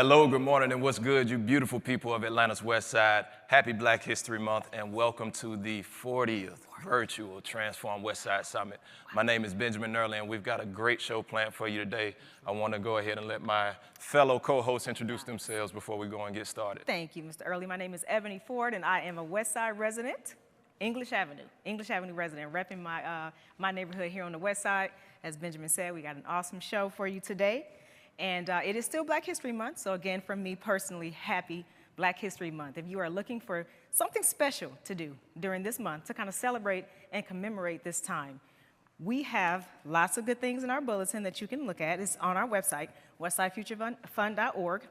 Hello, good morning, and what's good, you beautiful people of Atlanta's Westside. Happy Black History Month, and welcome to the 40th virtual Transform Westside Summit. My name is Benjamin Earley, and we've got a great show planned for you today. I want to go ahead and let my fellow co-hosts introduce themselves before we go and get started. Thank you, Mr. Earley. My name is Ebony Ford, and I am a Westside resident, English Avenue resident, repping my neighborhood here on the Westside. As Benjamin said, we got an awesome show for you today. And it is still Black History Month, so again, from me personally, happy Black History Month. If you are looking for something special to do during this month to kind of celebrate and commemorate this time, we have lots of good things in our bulletin that you can look at. It's on our website, westsidefuturefund.org.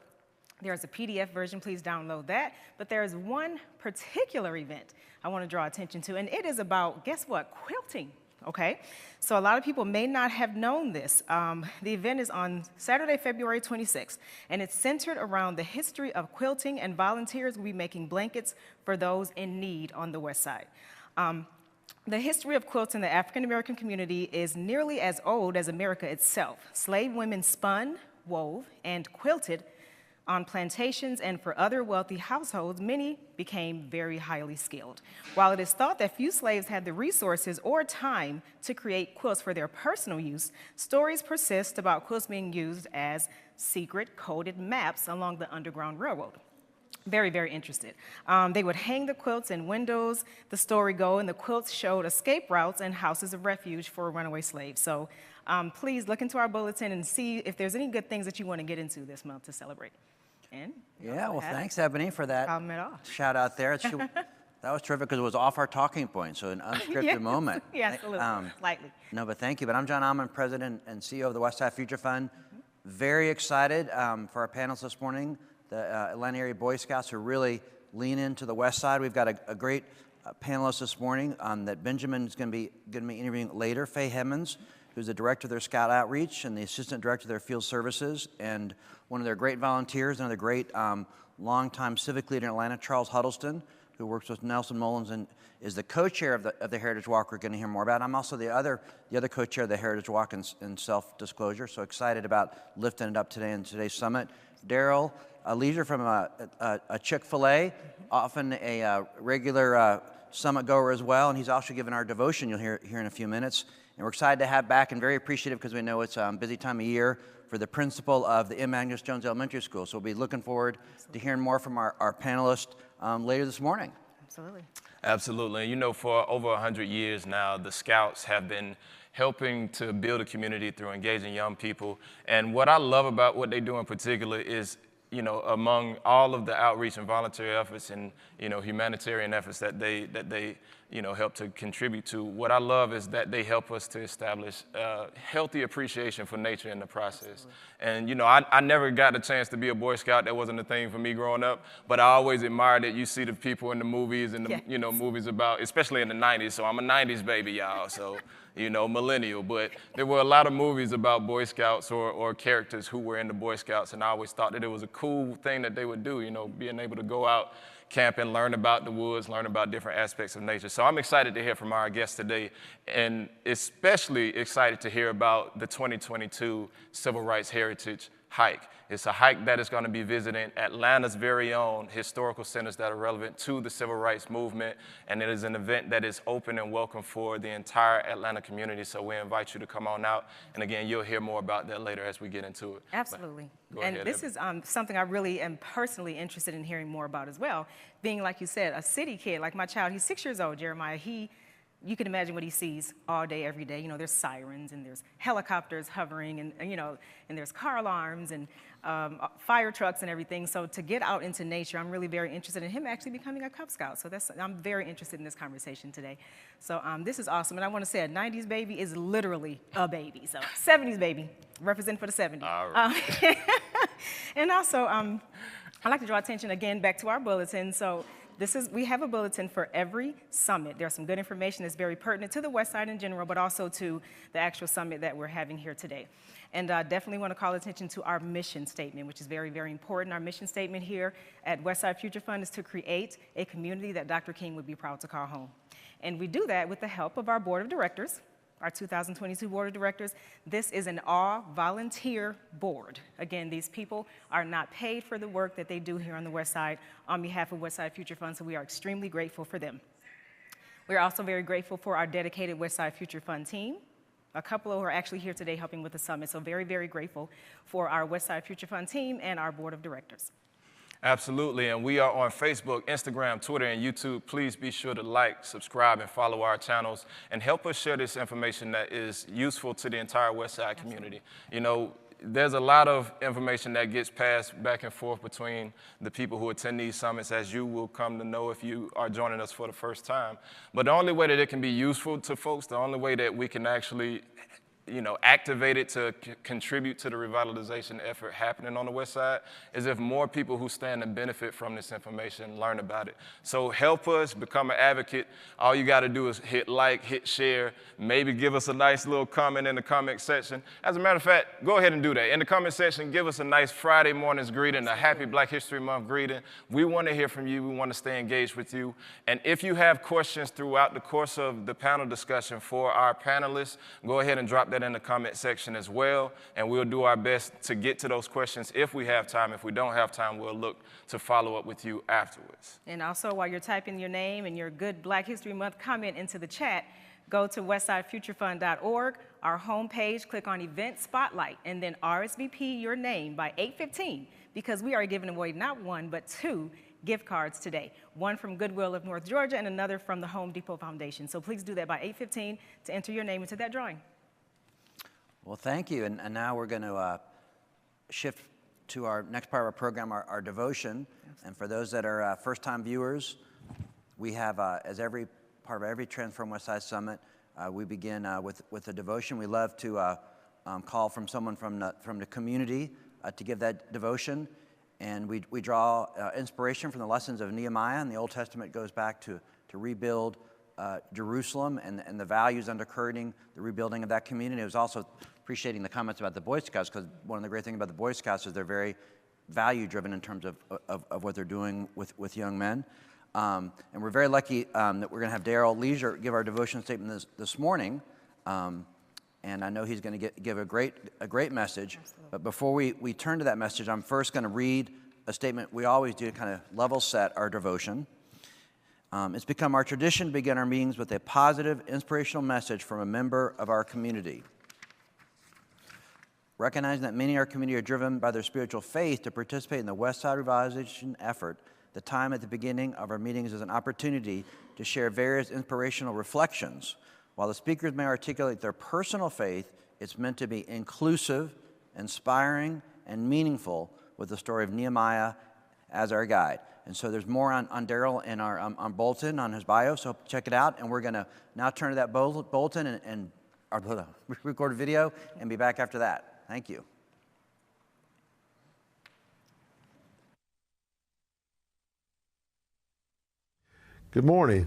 There's a PDF version, please download that. But there is one particular event I want to draw attention to, and it is about, guess what, quilting. Okay, so a lot of people may not have known this. The event is on Saturday, February 26th, and it's centered around the history of quilting, and volunteers will be making blankets for those in need on the West Side. The history of quilts in the African American community is nearly as old as America itself. Slave women spun, wove, and quilted on plantations, and for other wealthy households, many became very highly skilled. While it is thought that few slaves had the resources or time to create quilts for their personal use, stories persist about quilts being used as secret coded maps along the Underground Railroad. Very, very interested. They would hang the quilts in windows, the story go, and the quilts showed escape routes and houses of refuge for runaway slaves. So please look into our bulletin and see if there's any good things that you want to get into this month to celebrate. And yeah, well, thanks, Ebony, for that shout out there. That was terrific because it was off our talking point, so an unscripted moment. Yes, a little, slightly. No, but thank you. But I'm John Ahmann, President and CEO of the Westside Future Fund. Very excited for our panels this morning, the Atlanta area Boy Scouts who really lean into the West Side. We've got a great panelist this morning that Benjamin is going to be interviewing later, Faye Hammonds, who's the director of their Scout Outreach and the assistant director of their field services, and one of their great volunteers, another great longtime civic leader in Atlanta, Charles Huddleston, who works with Nelson Mullins and is the co-chair of the Heritage Walk we're going to hear more about. I'm also the other co-chair of the Heritage Walk in self-disclosure, so excited about lifting it up today in today's summit. Darryl, a leader from a Chick-fil-A, often a regular summit goer as well, and he's also given our devotion you'll hear in a few minutes. And we're excited to have back and very appreciative because we know it's a busy time of year for the principal of the M. Agnes Jones Elementary School. So we'll be looking forward to hearing more from our panelists later this morning. Absolutely. Absolutely. And you know, for over 100 years now, the Scouts have been helping to build a community through engaging young people. And what I love about what they do in particular is, you know, among all of the outreach and voluntary efforts and, you know, humanitarian efforts that they you know, help to contribute to, what I love is that they help us to establish healthy appreciation for nature in the process. And, you know, I never got a chance to be a Boy Scout. That wasn't a thing for me growing up, but I always admired that you see the people in the movies and the, you know, movies about, especially in the 90s. So I'm a 90s baby, y'all, so, you know, millennial. But there were a lot of movies about Boy Scouts or characters who were in the Boy Scouts, and I always thought that it was a cool thing that they would do, you know, being able to go out, camp, and learn about the woods, learn about different aspects of nature. So I'm excited to hear from our guests today, and especially excited to hear about the 2022 Civil Rights Heritage Hike. It's a hike that is going to be visiting Atlanta's very own historical centers that are relevant to the civil rights movement, and it is an event that is open and welcome for the entire Atlanta community, so we invite you to come on out, and again, you'll hear more about that later as we get into it. Absolutely. And this is something I really am personally interested in hearing more about as well. Being, like you said, a city kid, like my child, he's 6 years old, Jeremiah, you can imagine what he sees all day, every day. You know, there's sirens and there's helicopters hovering and you know, and there's car alarms and fire trucks and everything. So to get out into nature, I'm really very interested in him actually becoming a Cub Scout. So I'm very interested in this conversation today. So this is awesome. And I want to say a 90s baby is literally a baby. So 70s baby, represent for the 70s. All right. And also, I'd like to draw attention again back to our bulletin. So we have a bulletin for every summit. There's some good information that's very pertinent to the West Side in general, but also to the actual summit that we're having here today. And I definitely want to call attention to our mission statement, which is very, very important. Our mission statement here at Westside Future Fund is to create a community that Dr. King would be proud to call home. And we do that with the help of our board of directors, our 2022 Board of Directors. This is an all-volunteer board. Again, these people are not paid for the work that they do here on the West Side on behalf of Westside Future Fund, so we are extremely grateful for them. We are also very grateful for our dedicated Westside Future Fund team. A couple who are actually here today helping with the summit, so very, very grateful for our Westside Future Fund team and our Board of Directors. Absolutely, and we are on Facebook, Instagram, Twitter, and YouTube. Please be sure to like, subscribe, and follow our channels, and help us share this information that is useful to the entire Westside community. You know, there's a lot of information that gets passed back and forth between the people who attend these summits, as you will come to know if you are joining us for the first time. But the only way that it can be useful to folks, the only way that we can actually activate it to contribute to the revitalization effort happening on the West Side is if more people who stand to benefit from this information learn about it. So help us become an advocate. All you got to do is hit like, hit share, maybe give us a nice little comment in the comment section. As a matter of fact, go ahead and do that. In the comment section, give us a nice Friday morning's greeting, a happy Black History Month greeting. We want to hear from you. We want to stay engaged with you. And if you have questions throughout the course of the panel discussion for our panelists, go ahead and drop that in the comment section as well, and we'll do our best to get to those questions if we have time. If we don't have time, we'll look to follow up with you afterwards. And also, while you're typing your name and your good Black History Month comment into the chat, go to westsidefuturefund.org, our homepage, click on Event Spotlight, and then RSVP your name by 8:15, because we are giving away not one, but 2 gift cards today, one from Goodwill of North Georgia and another from the Home Depot Foundation. So please do that by 8:15 to enter your name into that drawing. Well, thank you. And now we're going to shift to our next part of our program, our devotion. Absolutely. And for those that are first-time viewers, we have, as every part of every Transform Westside Summit, we begin with a devotion. We love to call from someone from the community to give that devotion. And we draw inspiration from the lessons of Nehemiah, and the Old Testament goes back to rebuild Jerusalem and the values undergirding the rebuilding of that community. It was also appreciating the comments about the Boy Scouts, because one of the great things about the Boy Scouts is they're very value-driven in terms of what they're doing with young men. And we're very lucky that we're going to have Darryl Lesure give our devotion statement this morning. And I know he's going to give a great message. Absolutely. But before we turn to that message, I'm first going to read a statement we always do to kind of level set our devotion. It's become our tradition to begin our meetings with a positive, inspirational message from a member of our community. Recognizing that many in our community are driven by their spiritual faith to participate in the Westside revitalization effort, the time at the beginning of our meetings is an opportunity to share various inspirational reflections. While the speakers may articulate their personal faith, it's meant to be inclusive, inspiring, and meaningful, with the story of Nehemiah as our guide. And so there's more on Darryl in our on Bolton, on his bio, so check it out. And we're going to now turn to that Bolton and our recorded video and be back after that. Thank you. Good morning.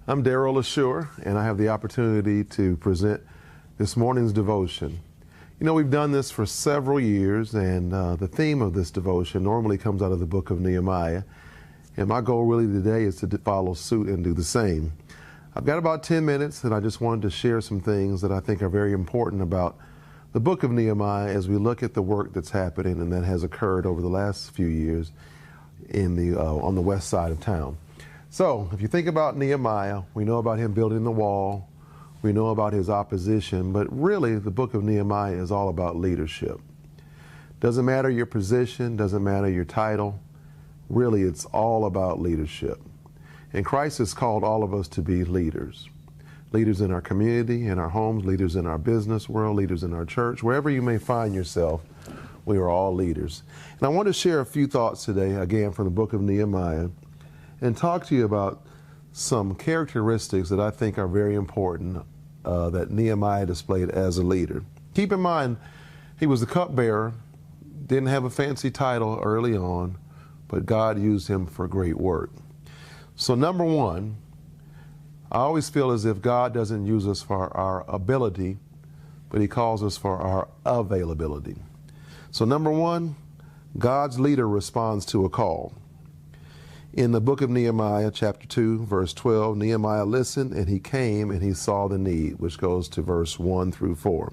I'm Darryl Lesure, and I have the opportunity to present this morning's devotion. You know, we've done this for several years, and the theme of this devotion normally comes out of the book of Nehemiah. And my goal really today is to follow suit and do the same. I've got about 10 minutes, and I just wanted to share some things that I think are very important about the book of Nehemiah as we look at the work that's happening and that has occurred over the last few years in on the west side of town. So if you think about Nehemiah, we know about him building the wall. We know about his opposition, but really the book of Nehemiah is all about leadership. Doesn't matter your position, doesn't matter your title. Really, it's all about leadership. And Christ has called all of us to be leaders. Leaders in our community, in our homes, leaders in our business world, leaders in our church. Wherever you may find yourself, we are all leaders. And I want to share a few thoughts today, again, from the book of Nehemiah, and talk to you about some characteristics that I think are very important that Nehemiah displayed as a leader. Keep in mind, he was the cupbearer, didn't have a fancy title early on, but God used him for great work. So number one, I always feel as if God doesn't use us for our ability, but he calls us for our availability. So number one, God's leader responds to a call. In the book of Nehemiah, chapter 2, verse 12, Nehemiah listened and he came and he saw the need, which goes to verse 1 through 4.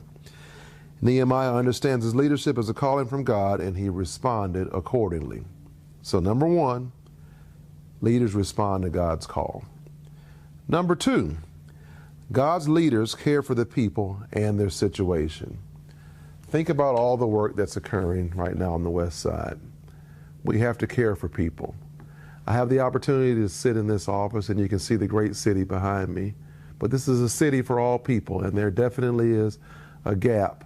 Nehemiah understands his leadership as a calling from God and he responded accordingly. So number one, leaders respond to God's call. Number two, God's leaders care for the people and their situation. Think about all the work that's occurring right now on the West Side. We have to care for people. I have the opportunity to sit in this office and you can see the great city behind me. But this is a city for all people, and there definitely is a gap.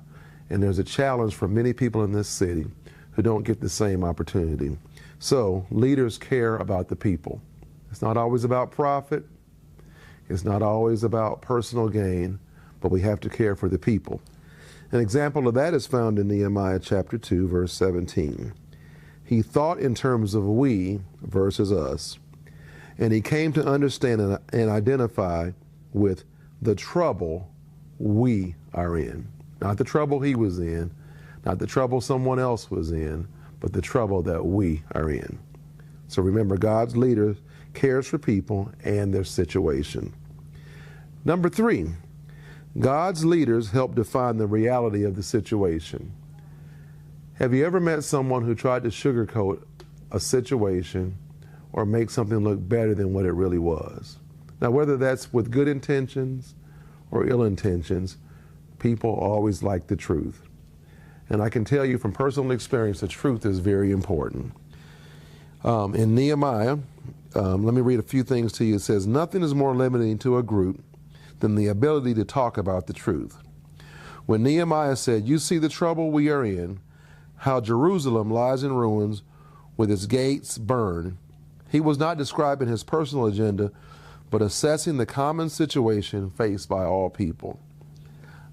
And there's a challenge for many people in this city who don't get the same opportunity. So leaders care about the people. It's not always about profit. It's not always about personal gain, but we have to care for the people. An example of that is found in Nehemiah chapter 2, verse 17. He thought in terms of we versus us, and he came to understand and identify with the trouble we are in. Not the trouble he was in, not the trouble someone else was in, but the trouble that we are in. So remember, God's leader cares for people and their situation. Number three, God's leaders help define the reality of the situation. Have you ever met someone who tried to sugarcoat a situation or make something look better than what it really was? Now, whether that's with good intentions or ill intentions, people always like the truth. And I can tell you from personal experience, the truth is very important. In Nehemiah, let me read a few things to you. It says, nothing is more limiting to a group than the ability to talk about the truth. When Nehemiah said, you see the trouble we are in, how Jerusalem lies in ruins with its gates burned, he was not describing his personal agenda, but assessing the common situation faced by all people.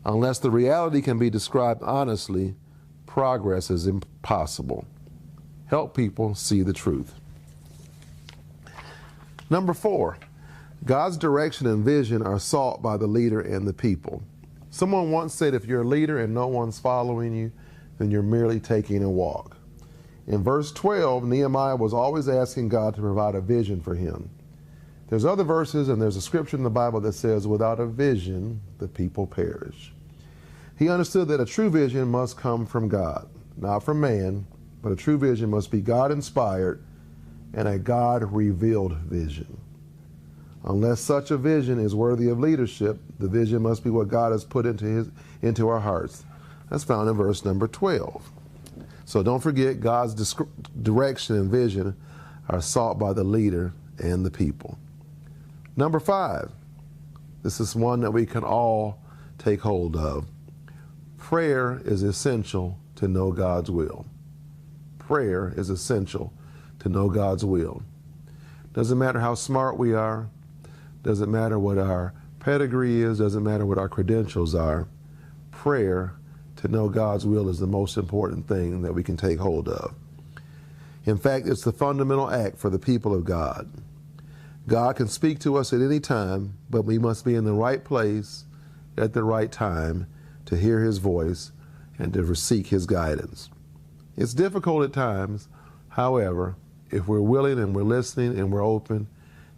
Unless the reality can be described honestly, progress is impossible. Help people see the truth. Number four, God's direction and vision are sought by the leader and the people. Someone once said, if you're a leader and no one's following you, then you're merely taking a walk. In verse 12, Nehemiah was always asking God to provide a vision for him. There's other verses and there's a scripture in the Bible that says, without a vision, the people perish. He understood that a true vision must come from God, not from man, but a true vision must be God-inspired and a God-revealed vision. Unless such a vision is worthy of leadership, the vision must be what God has put into our hearts. That's found in verse number 12. So don't forget, God's direction and vision are sought by the leader and the people. Number five, this is one that we can all take hold of. Prayer is essential to know God's will. Prayer is essential to know God's will. Doesn't matter how smart we are, doesn't matter what our pedigree is, doesn't matter what our credentials are. Prayer to know God's will is the most important thing that we can take hold of. In fact, it's the fundamental act for the people of God. God can speak to us at any time, but we must be in the right place at the right time to hear his voice and to seek his guidance. It's difficult at times. However, if we're willing and we're listening and we're open,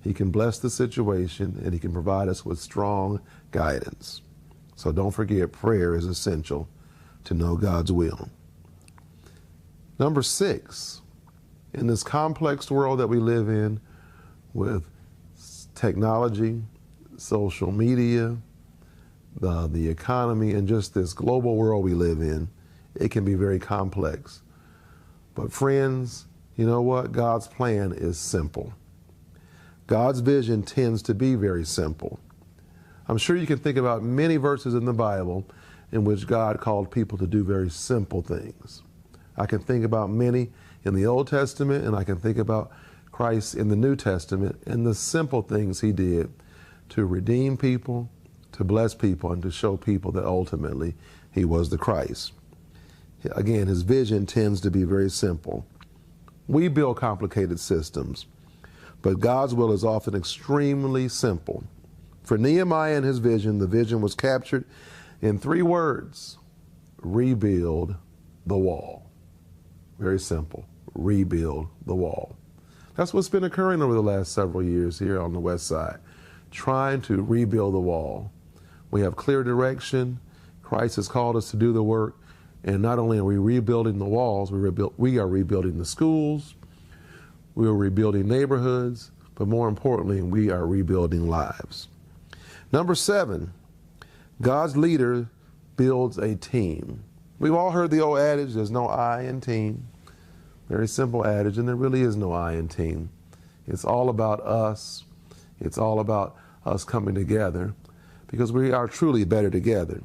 he can bless the situation and he can provide us with strong guidance. So don't forget, prayer is essential to know God's will. Number six, in this complex world that we live in with technology, social media, the economy, and just this global world we live in, it can be very complex. But friends, you know what? God's plan is simple. God's vision tends to be very simple. I'm sure you can think about many verses in the Bible in which God called people to do very simple things. I can think about many in the Old Testament, and I can think about Christ in the New Testament and the simple things he did to redeem people, to bless people, and to show people that ultimately he was the Christ. Again, his vision tends to be very simple. We build complicated systems, but God's will is often extremely simple. For Nehemiah and his vision, the vision was captured in 3 words: rebuild the wall. Very simple. Rebuild the wall. That's what's been occurring over the last several years here on the West Side, trying to rebuild the wall. We have clear direction. Christ has called us to do the work. And not only are we rebuilding the walls, we are rebuilding the schools, we are rebuilding neighborhoods, but more importantly, we are rebuilding lives. Number 7, God's leader builds a team. We've all heard the old adage, there's no I in team. Very simple adage, and there really is no I in team. It's all about us. It's all about us coming together because we are truly better together.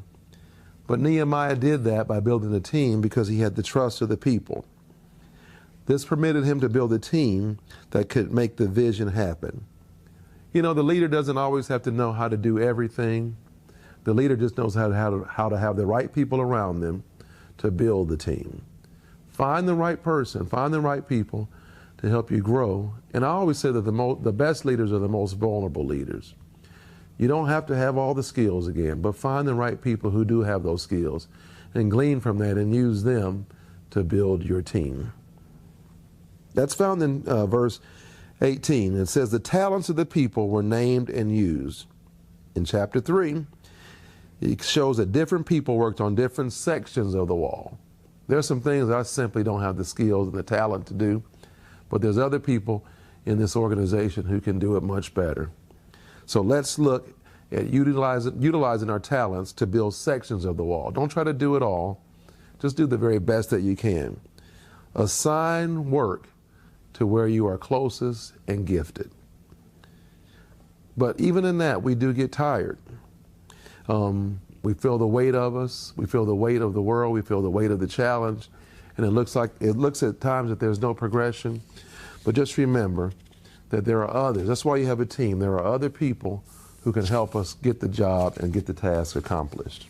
But Nehemiah did that by building a team because he had the trust of the people. This permitted him to build a team that could make the vision happen. You know, the leader doesn't always have to know how to do everything. The leader just knows how to have the right people around them to build the team. Find the right person, find the right people to help you grow. And I always say that the best leaders are the most vulnerable leaders. You don't have to have all the skills again, but find the right people who do have those skills and glean from that and use them to build your team. That's found in verse 18. It says, the talents of the people were named and used. In chapter 3, it shows that different people worked on different sections of the wall. There's some things I simply don't have the skills and the talent to do, but there's other people in this organization who can do it much better. So let's look at utilizing our talents to build sections of the wall. Don't try to do it all. Just do the very best that you can. Assign work to where you are closest and gifted. But even in that, we do get tired. We feel the weight of us. We feel the weight of the world. We feel the weight of the challenge. And it looks at times that there's no progression. But just remember that there are others. That's why you have a team. There are other people who can help us get the job and get the task accomplished.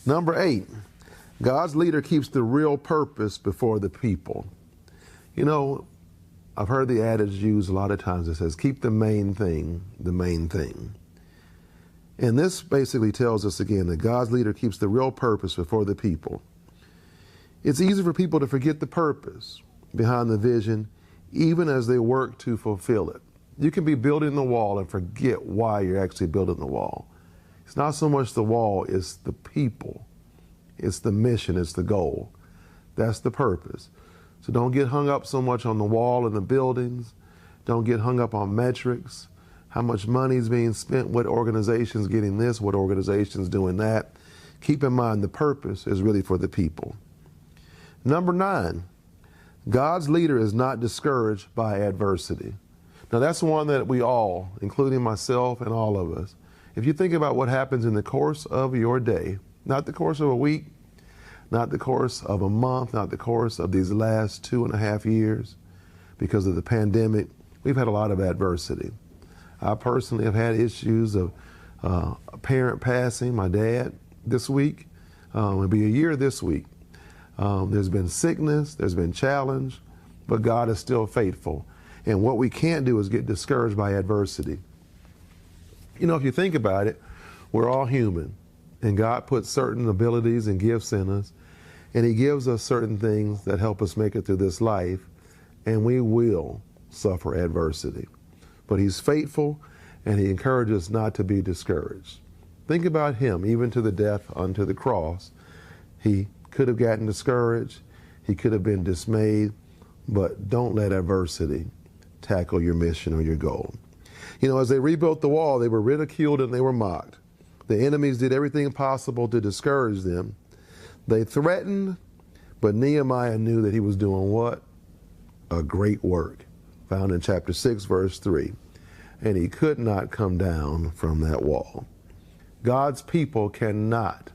Number 8, God's leader keeps the real purpose before the people. You know, I've heard the adage used a lot of times that says, keep the main thing the main thing. And this basically tells us again that God's leader keeps the real purpose before the people. It's easy for people to forget the purpose behind the vision, even as they work to fulfill it. You can be building the wall and forget why you're actually building the wall. It's not so much the wall, it's the people. It's the mission, it's the goal. That's the purpose. So don't get hung up so much on the wall and the buildings. Don't get hung up on metrics, how much money is being spent, what organization's getting this, what organization's doing that. Keep in mind the purpose is really for the people. Number 9, God's leader is not discouraged by adversity. Now that's one that we all, including myself and all of us, if you think about what happens in the course of your day, not the course of a week, not the course of a month, not the course of these last 2.5 years, because of the pandemic, we've had a lot of adversity. I personally have had issues of a parent passing, my dad, this week. It'll be a year this week. There's been sickness, there's been challenge, but God is still faithful. And what we can't do is get discouraged by adversity. You know, if you think about it, we're all human, and God puts certain abilities and gifts in us, and He gives us certain things that help us make it through this life, and we will suffer adversity. But He's faithful, and He encourages us not to be discouraged. Think about Him, even to the death unto the cross. He could have gotten discouraged, He could have been dismayed, but don't let adversity tackle your mission or your goal. You know, as they rebuilt the wall, they were ridiculed and they were mocked. The enemies did everything possible to discourage them. They threatened, but Nehemiah knew that he was doing what? A great work, found in chapter 6, verse 3. And he could not come down from that wall. God's people cannot,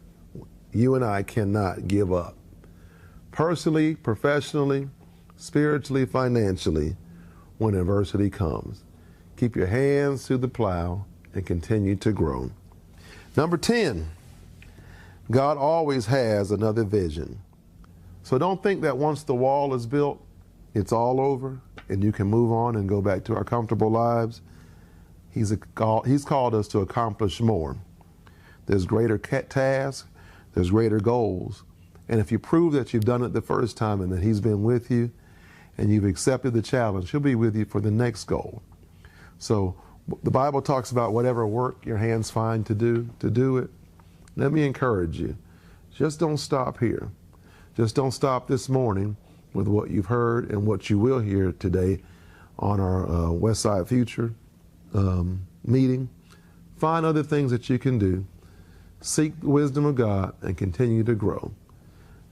you and I cannot give up. Personally, professionally, spiritually, financially, when adversity comes. Keep your hands to the plow and continue to grow. Number 10, God always has another vision. So don't think that once the wall is built, it's all over and you can move on and go back to our comfortable lives. He's called us to accomplish more. There's greater tasks, there's greater goals, And if you prove that you've done it the first time and that he's been with you and you've accepted the challenge, he'll be with you for the next goal. So the Bible talks about whatever work your hands find to do it. Let me encourage you. Just don't stop here. Just don't stop this morning with what you've heard and what you will hear today on our Westside Future meeting. Find other things that you can do. Seek the wisdom of God and continue to grow.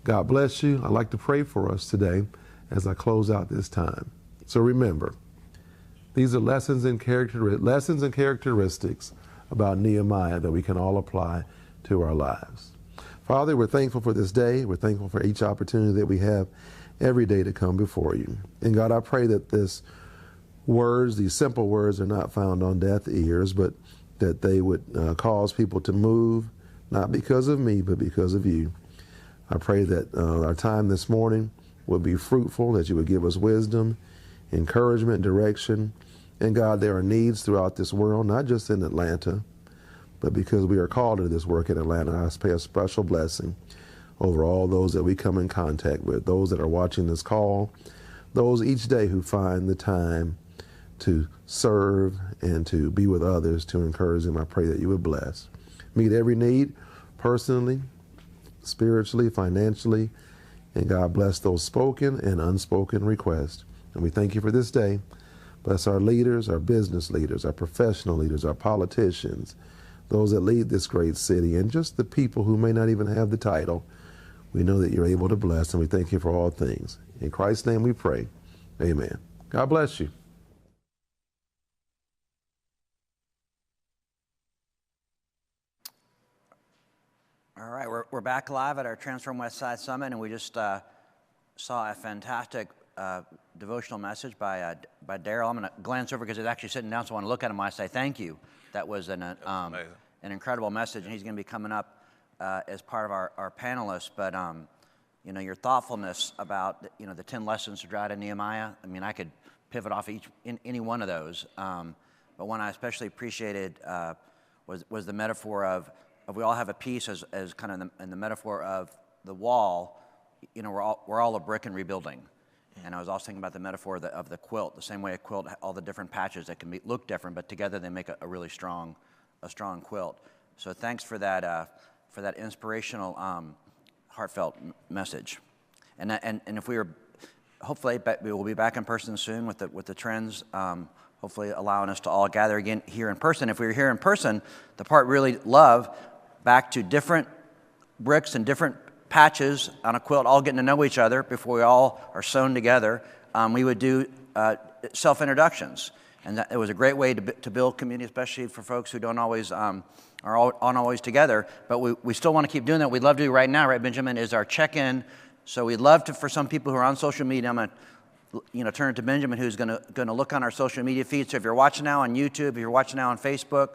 God bless you. I'd like to pray for us today as I close out this time. So remember, these are lessons and characteristics about Nehemiah that we can all apply to our lives. Father, we're thankful for this day. We're thankful for each opportunity that we have every day to come before you. And God, I pray that these simple words are not found on deaf ears, but that they would cause people to move, not because of me, but because of you. I pray that our time this morning will be fruitful, that you would give us wisdom, encouragement, direction. And God, there are needs throughout this world, not just in Atlanta, but because we are called to this work in Atlanta, I pray a special blessing over all those that we come in contact with, those that are watching this call, those each day who find the time to serve and to be with others, to encourage them. I pray that you would bless. Meet every need personally, spiritually, financially, and God bless those spoken and unspoken requests. And we thank you for this day. Bless our leaders, our business leaders, our professional leaders, our politicians, those that lead this great city, and just the people who may not even have the title. We know that you're able to bless, and we thank you for all things. In Christ's name we pray. Amen. God bless you. All right, we're back live at our Transform Westside Summit, and we just saw a fantastic devotional message by Darryl. I'm going to glance over because he's actually sitting down, so I want to look at him while I say thank you. That was an incredible message, and he's going to be coming up as part of our panelists. But you know, your thoughtfulness about the 10 lessons to draw out of Nehemiah. I mean, I could pivot off any one of those, but one I especially appreciated was the metaphor of we all have a piece as kind of in the metaphor of the wall. You know, we're all a brick and rebuilding. And I was also thinking about the metaphor of the quilt, the same way a quilt, all the different patches that can look different, but together they make a really strong quilt. So thanks for that inspirational, heartfelt message. And if we were, hopefully we will be back in person soon with the trends, hopefully allowing us to all gather again here in person. If we were here in person, the part really love, back to different bricks and different patches on a quilt, all getting to know each other before we all are sewn together. We would do self-introductions, and it was a great way to build community, especially for folks who don't always aren't always together. But we still want to keep doing that. We'd love to do right now, right, Benjamin, is our check-in. So we'd love to, for some people who are on social media, I'm going to turn it to Benjamin, who's going to look on our social media feed. So if you're watching now on YouTube, if you're watching now on Facebook,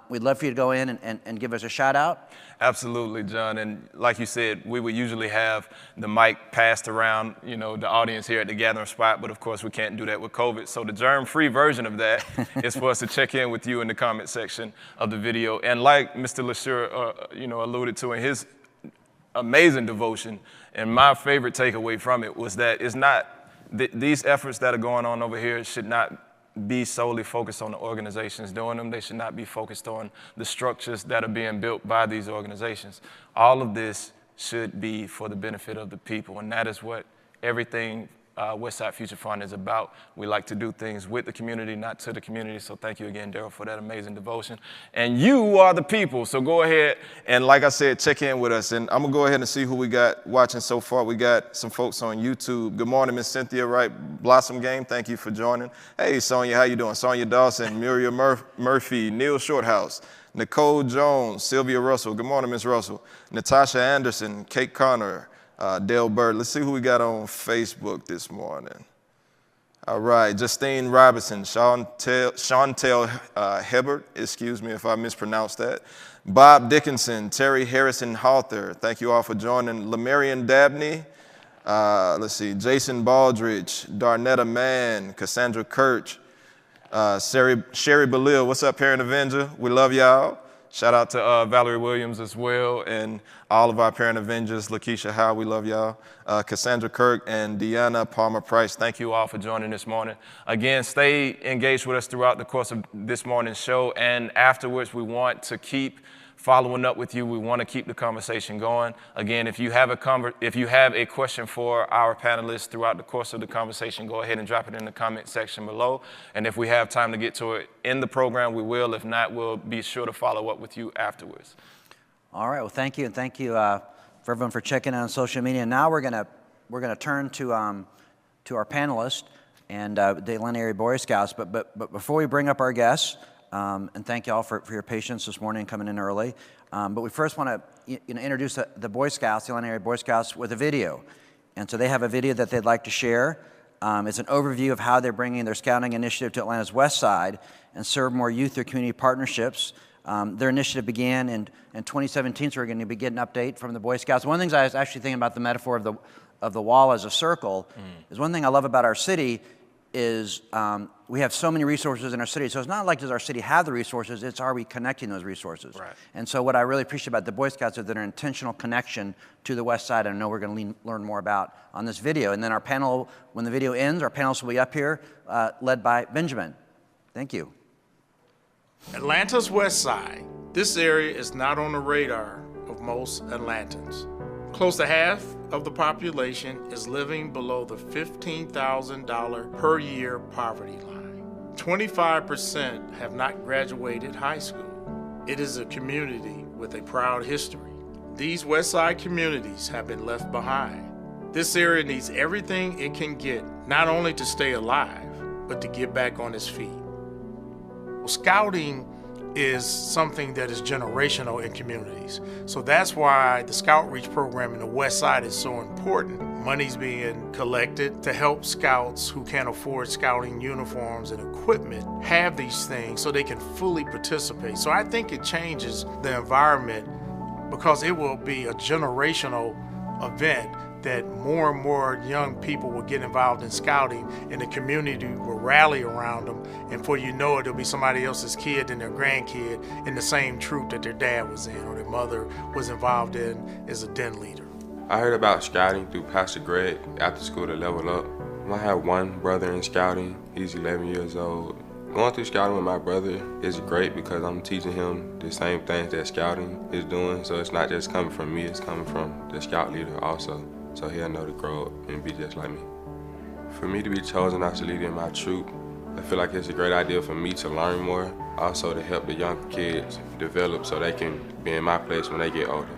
we'd love for you to go in and give us a shout out. Absolutely, John. And like you said, we would usually have the mic passed around, the audience here at the gathering spot. But of course, we can't do that with COVID. So the germ-free version of that is for us to check in with you in the comment section of the video. And like Mr. Lesure, alluded to in his amazing devotion, and my favorite takeaway from it was that it's not these efforts that are going on over here should not be solely focused on the organizations doing them. They should not be focused on the structures that are being built by these organizations. All of this should be for the benefit of the people, and that is what everything Westside Future Fund is about. We like to do things with the community, not to the community. So thank you again, Darryl, for that amazing devotion. And you are the people, so go ahead and, like I said, check in with us. And I'm going to go ahead and see who we got watching so far. We got some folks on YouTube. Good morning, Miss Cynthia Wright, Blossom Game. Thank you for joining. Hey, Sonia, how you doing? Sonia Dawson, Muriel Murphy, Neil Shorthouse, Nicole Jones, Sylvia Russell. Good morning, Miss Russell. Natasha Anderson, Kate Connor, Dale Bird. Let's see who we got on Facebook this morning. All right, Justine Robinson, Chantel Hebert, excuse me if I mispronounced that. Bob Dickinson, Terry Harrison Hawther. Thank you all for joining. Lamarian Dabney. Let's see, Jason Baldridge, Darnetta Mann, Cassandra Kirch, Sherry Belil. What's up, Parent Avenger? We love y'all. Shout out to Valerie Williams as well, and all of our parent Avengers, Lakeisha Howe, we love y'all. Cassandra Kirk and Deanna Palmer-Price, thank you all for joining this morning. Again, stay engaged with us throughout the course of this morning's show, and afterwards we want to keep following up with you. We want to keep the conversation going. Again, if you have a question for our panelists throughout the course of the conversation, go ahead and drop it in the comment section below. And if we have time to get to it in the program, we will. If not, we'll be sure to follow up with you afterwards. All right. Well, thank you, and thank you for everyone for checking out on social media. Now we're gonna turn to our panelists and the Atlanta Area Boy Scouts. But before we bring up our guests. And thank you all for your patience this morning and coming in early. But we first want to introduce the Boy Scouts, the Atlanta Area Boy Scouts, with a video. And so they have a video that they'd like to share. It's an overview of how they're bringing their scouting initiative to Atlanta's West Side and serve more youth through community partnerships. Their initiative began in 2017, so we're going to be getting an update from the Boy Scouts. One of the things I was actually thinking about the metaphor of the wall as a circle is one thing I love about our city is we have so many resources in our city. So it's not like does our city have the resources, it's are we connecting those resources. Right. And so what I really appreciate about the Boy Scouts is their intentional connection to the West Side, and I know we're going to learn more about on this video. And then our panel, when the video ends, our panelists will be up here, led by Benjamin. Thank you. Atlanta's West Side. This area is not on the radar of most Atlantans. Close to half of the population is living below the $15,000 per year poverty line. 25% have not graduated high school. It is a community with a proud history. These West Side communities have been left behind. This area needs everything it can get, not only to stay alive, but to get back on its feet. Scouting is something that is generational in communities. So that's why the Scoutreach program in the West Side is so important. Money's being collected to help scouts who can't afford scouting uniforms and equipment have these things so they can fully participate. So I think it changes the environment because it will be a generational event that more and more young people will get involved in scouting and the community will rally around them, and before you know it, there'll be somebody else's kid and their grandkid in the same troop that their dad was in or their mother was involved in as a den leader. I heard about scouting through Pastor Greg after school to Level Up. I have one brother in scouting. He's 11 years old. Going through scouting with my brother is great because I'm teaching him the same things that scouting is doing, so it's not just coming from me, it's coming from the scout leader also. So he'll know to grow up and be just like me. For me to be chosen as a leader in my troop, I feel like it's a great idea for me to learn more, also to help the young kids develop so they can be in my place when they get older.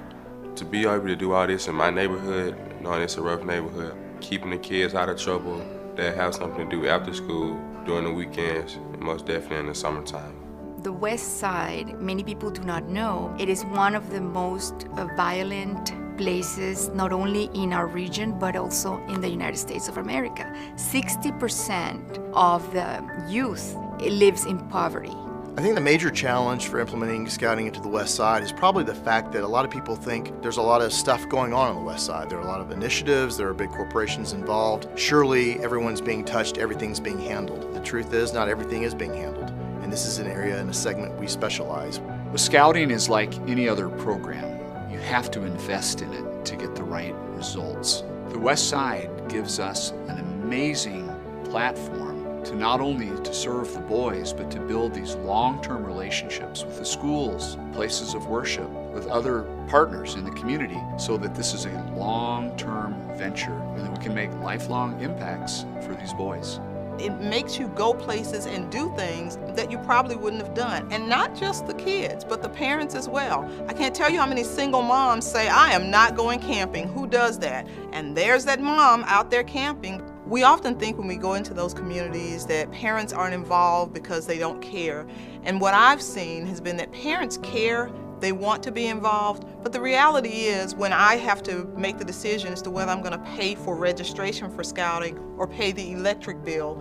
To be able to do all this in my neighborhood, knowing it's a rough neighborhood, keeping the kids out of trouble, they have something to do after school, during the weekends, and most definitely in the summertime. The West Side, many people do not know, it is one of the most violent places, not only in our region, but also in the United States of America. 60% of the youth lives in poverty. I think the major challenge for implementing scouting into the West Side is probably the fact that a lot of people think there's a lot of stuff going on the West Side. There are a lot of initiatives, there are big corporations involved. Surely everyone's being touched, everything's being handled. The truth is not everything is being handled. And this is an area and a segment we specialize. Well, scouting is like any other program. You have to invest in it to get the right results. The West Side gives us an amazing platform to not only to serve the boys, but to build these long-term relationships with the schools, places of worship, with other partners in the community, so that this is a long-term venture and that we can make lifelong impacts for these boys. It makes you go places and do things that you probably wouldn't have done. And not just the kids, but the parents as well. I can't tell you how many single moms say, I am not going camping. Who does that? And there's that mom out there camping. We often think when we go into those communities that parents aren't involved because they don't care. And what I've seen has been that parents care, they want to be involved, but the reality is when I have to make the decision as to whether I'm going to pay for registration for scouting or pay the electric bill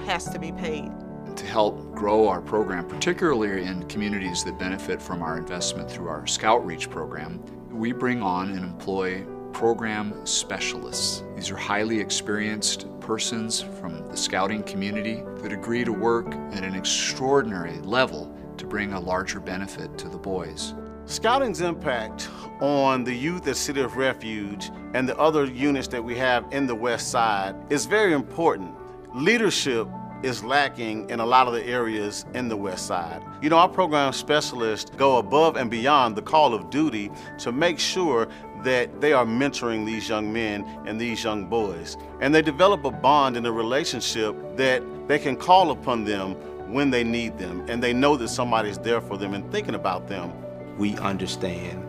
has to be paid. To help grow our program, particularly in communities that benefit from our investment through our Scoutreach program, we bring on and employ program specialists. These are highly experienced persons from the scouting community that agree to work at an extraordinary level to bring a larger benefit to the boys. Scouting's impact on the youth at City of Refuge and the other units that we have in the West Side is very important. Leadership is lacking in a lot of the areas in the West Side. You know, our program specialists go above and beyond the call of duty to make sure that they are mentoring these young men and these young boys. And they develop a bond and a relationship that they can call upon them when they need them, and they know that somebody's there for them and thinking about them. We understand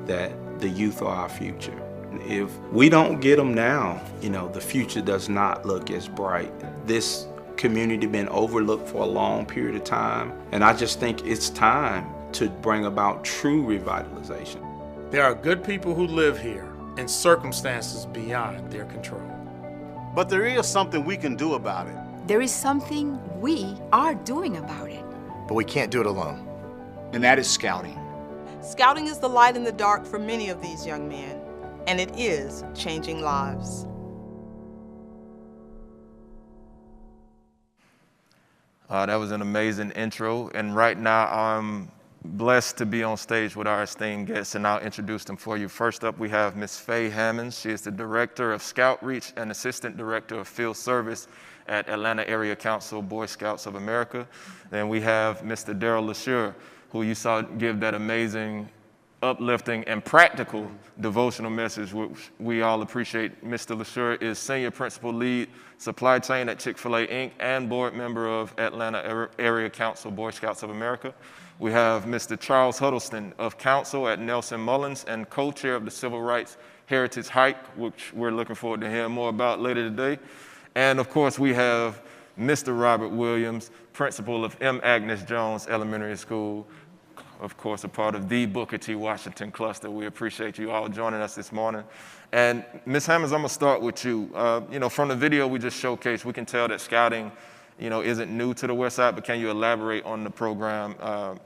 that the youth are our future. If we don't get them now, you know, the future does not look as bright. This community been overlooked for a long period of time, and I just think it's time to bring about true revitalization. There are good people who live here in circumstances beyond their control. But there is something we can do about it. There is something we are doing about it. But we can't do it alone. And that is scouting. Scouting is the light in the dark for many of these young men, and it is changing lives. That was an amazing intro, and right now I'm blessed to be on stage with our esteemed guests, and I'll introduce them for you. First up, we have Miss Faye Hammonds. She is the Director of Scoutreach and Assistant Director of Field Service at Atlanta Area Council, Boy Scouts of America. Then we have Mr. Darryl Lesure, who you saw give that amazing, uplifting, and practical devotional message, which we all appreciate. Mr. Lesure is Senior Principal Lead Supply Chain at Chick-fil-A, Inc., and board member of Atlanta Area Council, Boy Scouts of America. We have Mr. Charles Huddleston of Counsel at Nelson Mullins and co-chair of the Civil Rights Heritage Hike, which we're looking forward to hearing more about later today. And of course, we have Mr. Robert Williams, principal of M. Agnes Jones Elementary School, of course, a part of the Booker T. Washington cluster. We appreciate you all joining us this morning. And Ms. Hammonds, I'm gonna start with you. You know, from the video we just showcased, we can tell that scouting, you know, isn't new to the West Side, but can you elaborate on the program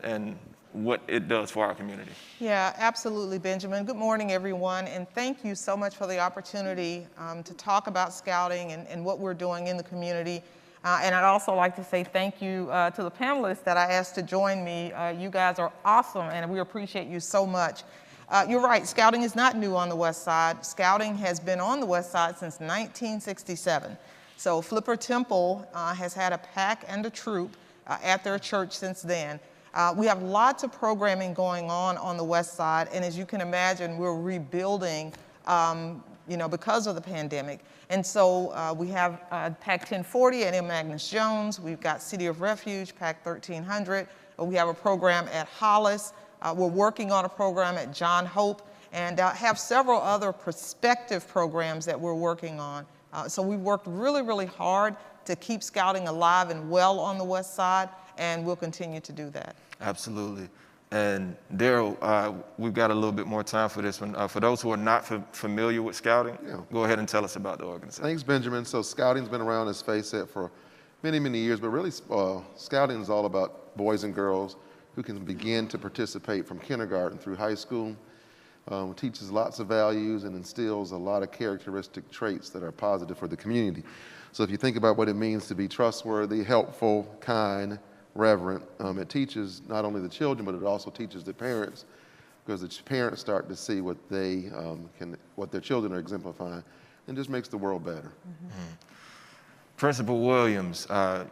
and what it does for our community? Yeah, absolutely, Benjamin. Good morning, everyone, and thank you so much for the opportunity to talk about scouting and what we're doing in the community. And I'd also like to say thank you to the panelists that I asked to join me. You guys are awesome, and we appreciate you so much. You're right, scouting is not new on the West Side. Scouting has been on the West Side since 1967. So Flipper Temple has had a pack and a troop at their church since then. We have lots of programming going on the West Side, and as you can imagine, we're rebuilding you know, because of the pandemic. And so we have PAC 1040 at M. Agnes Jones. We've got City of Refuge, PAC 1300. We have a program at Hollis. We're working on a program at John Hope, and have several other prospective programs that we're working on. So we've worked really, really hard to keep scouting alive and well on the West Side, and we'll continue to do that. Absolutely. And Darryl, we've got a little bit more time for this one. For those who are not familiar with scouting, go ahead and tell us about the organization. Thanks, Benjamin. So scouting's been around, as Faye said, for many, many years, but really scouting is all about boys and girls who can begin to participate from kindergarten through high school. Teaches lots of values and instills a lot of characteristic traits that are positive for the community. So if you think about what it means to be trustworthy, helpful, kind, reverent, it teaches not only the children, but it also teaches the parents, because the parents start to see what they what their children are exemplifying, and just makes the world better. Mm-hmm. Principal Williams,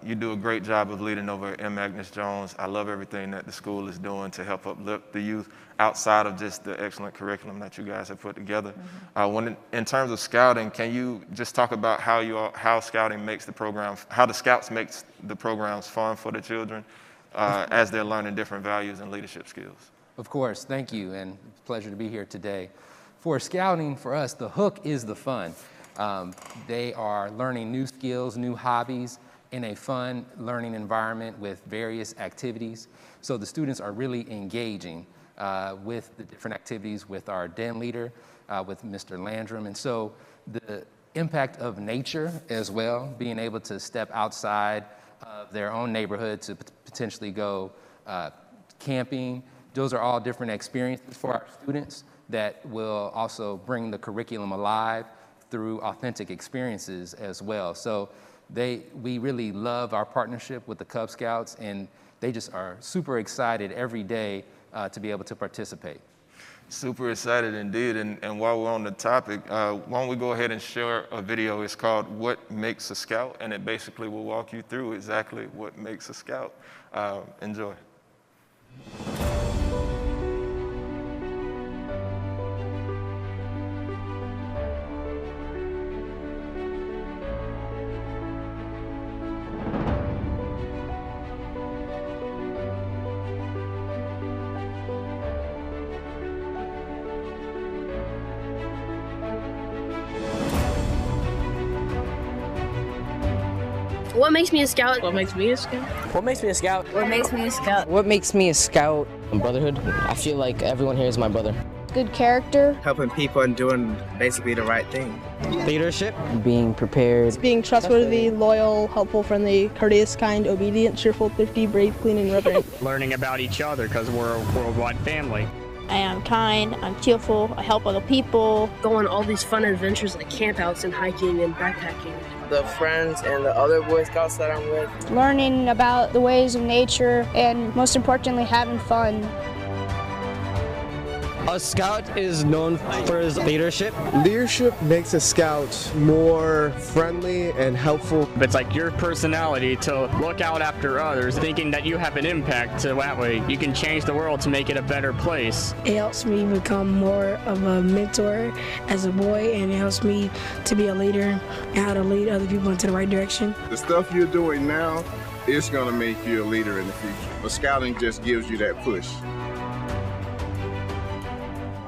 you do a great job of leading over M. Agnes Jones. I love everything that the school is doing to help uplift the youth outside of just the excellent curriculum that you guys have put together. Mm-hmm. In terms of scouting, can you just talk about how scouting makes the program, how the Scouts makes the programs fun for the children as they're learning different values and leadership skills? Of course, thank you, and it's a pleasure to be here today. For scouting, for us, the hook is the fun. They are learning new skills, new hobbies in a fun learning environment with various activities. So the students are really engaging with the different activities with our den leader, with Mr. Landrum. And so the impact of nature as well, being able to step outside of their own neighborhood to potentially go camping. Those are all different experiences for our students that will also bring the curriculum alive through authentic experiences as well. So we really love our partnership with the Cub Scouts, and they just are super excited every day to be able to participate. Super excited indeed, and while we're on the topic, why don't we go ahead and share a video. It's called What Makes a Scout, and it basically will walk you through exactly what makes a scout. Enjoy. What makes me a scout? What makes me a scout? What makes me a scout? What makes me a scout? What makes me a scout? Brotherhood. I feel like everyone here is my brother. Good character. Helping people and doing basically the right thing. Leadership. Being prepared. Being trustworthy, loyal, helpful, friendly, courteous, kind, obedient, cheerful, thrifty, brave, clean, and reverent. Learning about each other because we're a worldwide family. I am kind, I'm cheerful, I help other people. Go on all these fun adventures like campouts and hiking and backpacking. The friends and the other Boy Scouts that I'm with. Learning about the ways of nature and most importantly, having fun. A scout is known for his leadership. Leadership makes a scout more friendly and helpful. It's like your personality to look out after others, thinking that you have an impact, so that way you can change the world to make it a better place. It helps me become more of a mentor as a boy, and it helps me to be a leader and how to lead other people into the right direction. The stuff you're doing now is going to make you a leader in the future. But scouting just gives you that push.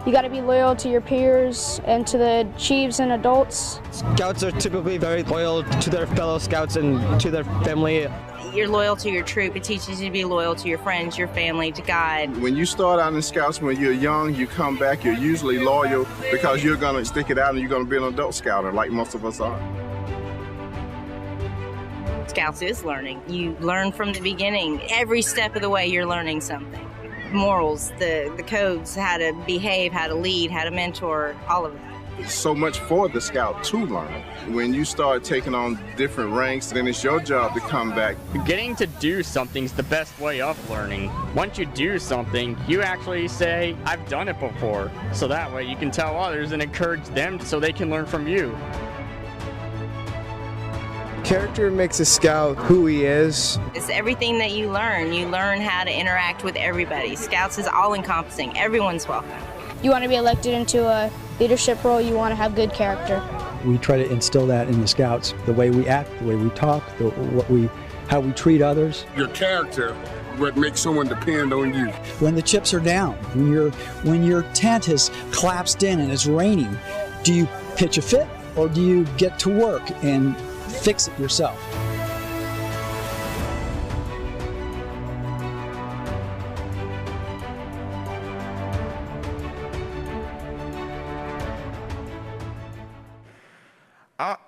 You got to be loyal to your peers and to the chiefs and adults. Scouts are typically very loyal to their fellow scouts and to their family. You're loyal to your troop. It teaches you to be loyal to your friends, your family, to God. When you start out in Scouts, when you're young, you come back, you're usually loyal because you're going to stick it out and you're going to be an adult scouter like most of us are. Scouts is learning. You learn from the beginning. Every step of the way, you're learning something. Morals, the codes, how to behave, how to lead, how to mentor, all of that. So much for the scout to learn. When you start taking on different ranks, then it's your job to come back. Getting to do something's the best way of learning. Once you do something, you actually say, I've done it before. So that way you can tell others and encourage them so they can learn from you. Character makes a scout who he is. It's everything that you learn. You learn how to interact with everybody. Scouts is all-encompassing. Everyone's welcome. You want to be elected into a leadership role, you want to have good character. We try to instill that in the Scouts, the way we act, the way we talk, how we treat others. Your character would make someone depend on you. When the chips are down, when your tent has collapsed in and it's raining, do you pitch a fit or do you get to work and fix it yourself?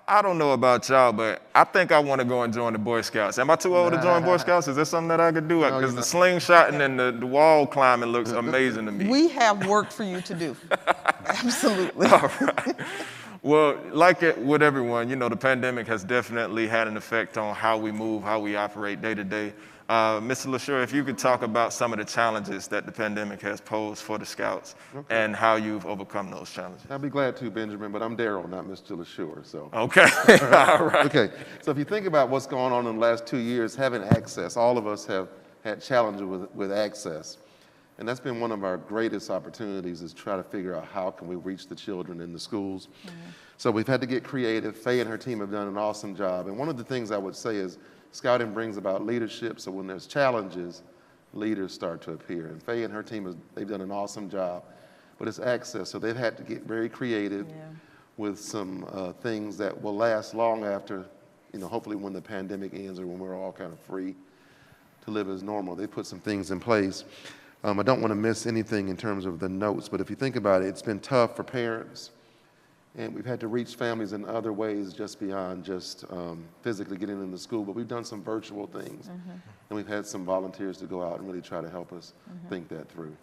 I don't know about y'all, but I think I want to go and join the Boy Scouts. Am I too old to join Boy Scouts? Is there something that I could do? Because the slingshotting and the wall climbing looks amazing to me. We have work for you to do. Absolutely. All right. Well, like with everyone, you know, the pandemic has definitely had an effect on how we move, how we operate day to day. Mr. Lesure, if you could talk about some of the challenges that the pandemic has posed for the Scouts and how you've overcome those challenges. I'd be glad to, Benjamin, but I'm Darryl, not Mr. Lesure. So. Okay, all right. Okay, so if you think about what's going on in the last 2 years, having access, all of us have had challenges with access. And that's been one of our greatest opportunities is try to figure out how can we reach the children in the schools. Mm-hmm. So we've had to get creative. Faye and her team have done an awesome job. And one of the things I would say is Scouting brings about leadership. So when there's challenges, leaders start to appear. And Faye and her team, they've done an awesome job. But it's access. So they've had to get very creative with some things that will last long after, you know, hopefully when the pandemic ends or when we're all kind of free to live as normal. They put some things in place. I don't want to miss anything in terms of the notes, but if you think about it, it's been tough for parents And we've had to reach families in other ways just beyond just physically getting into school, but we've done some virtual things. And we've had some volunteers to go out and really try to help us think that through.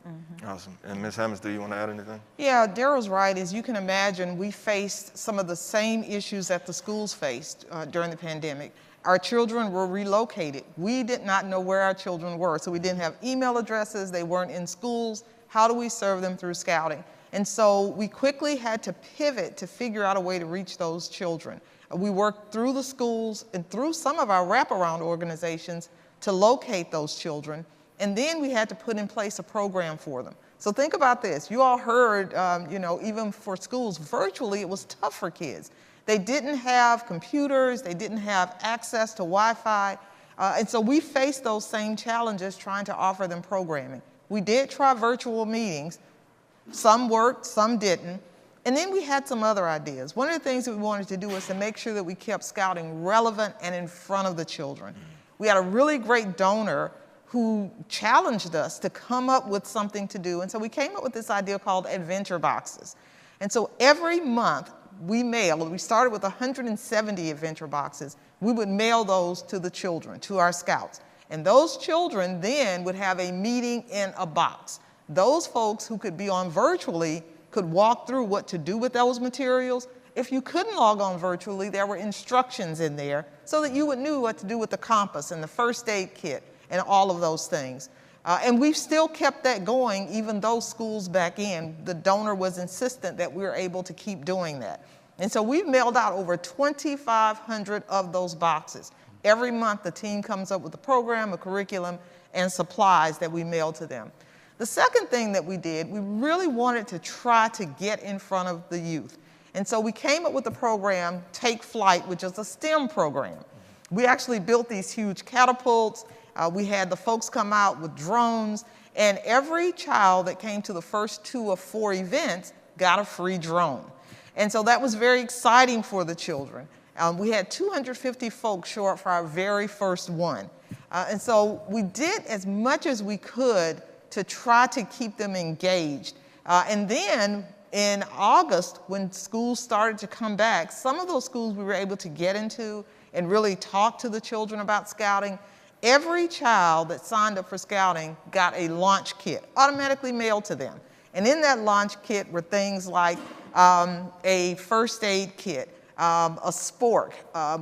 Awesome. And Ms. Hammonds, do you want to add anything? Yeah, Darryl's right. As you can imagine, we faced some of the same issues that the schools faced during the pandemic. Our children were relocated. We did not know where our children were, so we didn't have email addresses. They weren't in schools. How do we serve them through Scouting? And so we quickly had to pivot to figure out a way to reach those children. We worked through the schools and through some of our wraparound organizations to locate those children. And then we had to put in place a program for them. So think about this. You all heard, you know, even for schools, virtually it was tough for kids. They didn't have computers. They didn't have access to Wi-Fi. And so we faced those same challenges trying to offer them programming. We did try virtual meetings. Some worked, some didn't. And then we had some other ideas. One of the things that we wanted to do was to make sure that we kept Scouting relevant and in front of the children. We had a really great donor who challenged us to come up with something to do. And so we came up with this idea called Adventure Boxes. And so every month we started with 170 Adventure Boxes. We would mail those to the children, to our Scouts. And those children then would have a meeting in a box. Those folks who could be on virtually could walk through what to do with those materials. If you couldn't log on virtually, there were instructions in there so that you would know what to do with the compass and the first aid kit and all of those things. And we've still kept that going even though school's back in. The donor was insistent that we were able to keep doing that. And so we've mailed out over 2,500 of those boxes. Every month the team comes up with a program, a curriculum, and supplies that we mail to them. The second thing that we did, we really wanted to try to get in front of the youth. And so we came up with the program, Take Flight, which is a STEM program. We actually built these huge catapults. We had the folks come out with drones, and every child that came to the first 2 of 4 events got a free drone. And so that was very exciting for the children. We had 250 folks show up for our very first one. And so we did as much as we could to try to keep them engaged. And then in August, when schools started to come back, some of those schools we were able to get into and really talk to the children about Scouting. Every child that signed up for Scouting got a launch kit automatically mailed to them. And in that launch kit were things like a first aid kit, a spork,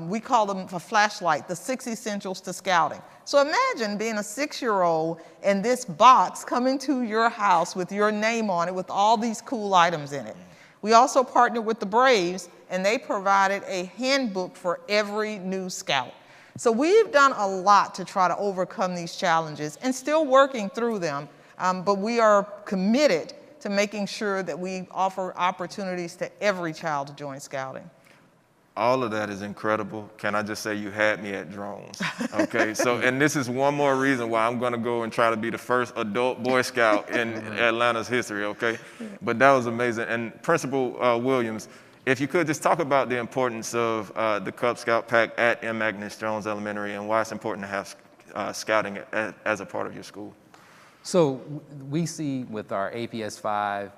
we call them a flashlight, the 6 essentials to Scouting. So imagine being a 6-year-old and this box coming to your house with your name on it with all these cool items in it. We also partnered with the Braves, and they provided a handbook for every new Scout. So we've done a lot to try to overcome these challenges and still working through them, but we are committed to making sure that we offer opportunities to every child to join Scouting. All of that is incredible. Can I just say you had me at drones? Okay, so, and this is one more reason why I'm gonna go and try to be the first adult Boy Scout in Atlanta's history, okay? But that was amazing. And Principal Williams, if you could just talk about the importance of the Cub Scout Pack at M. Agnes Jones Elementary and why it's important to have Scouting as a part of your school. So we see with our APS 5,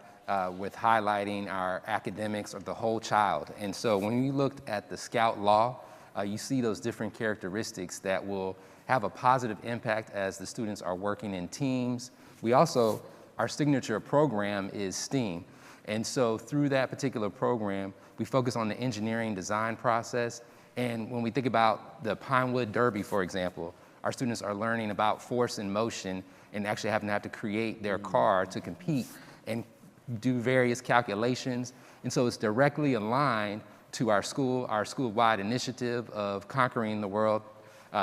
with highlighting our academics of the whole child. And so when you looked at the Scout Law, you see those different characteristics that will have a positive impact as the students are working in teams. We also, our signature program is STEAM. And so through that particular program, we focus on the engineering design process. And when we think about the Pinewood Derby, for example, our students are learning about force and motion and actually having to have to create their car to compete and do various calculations. And so it's directly aligned to our school-wide initiative of conquering the world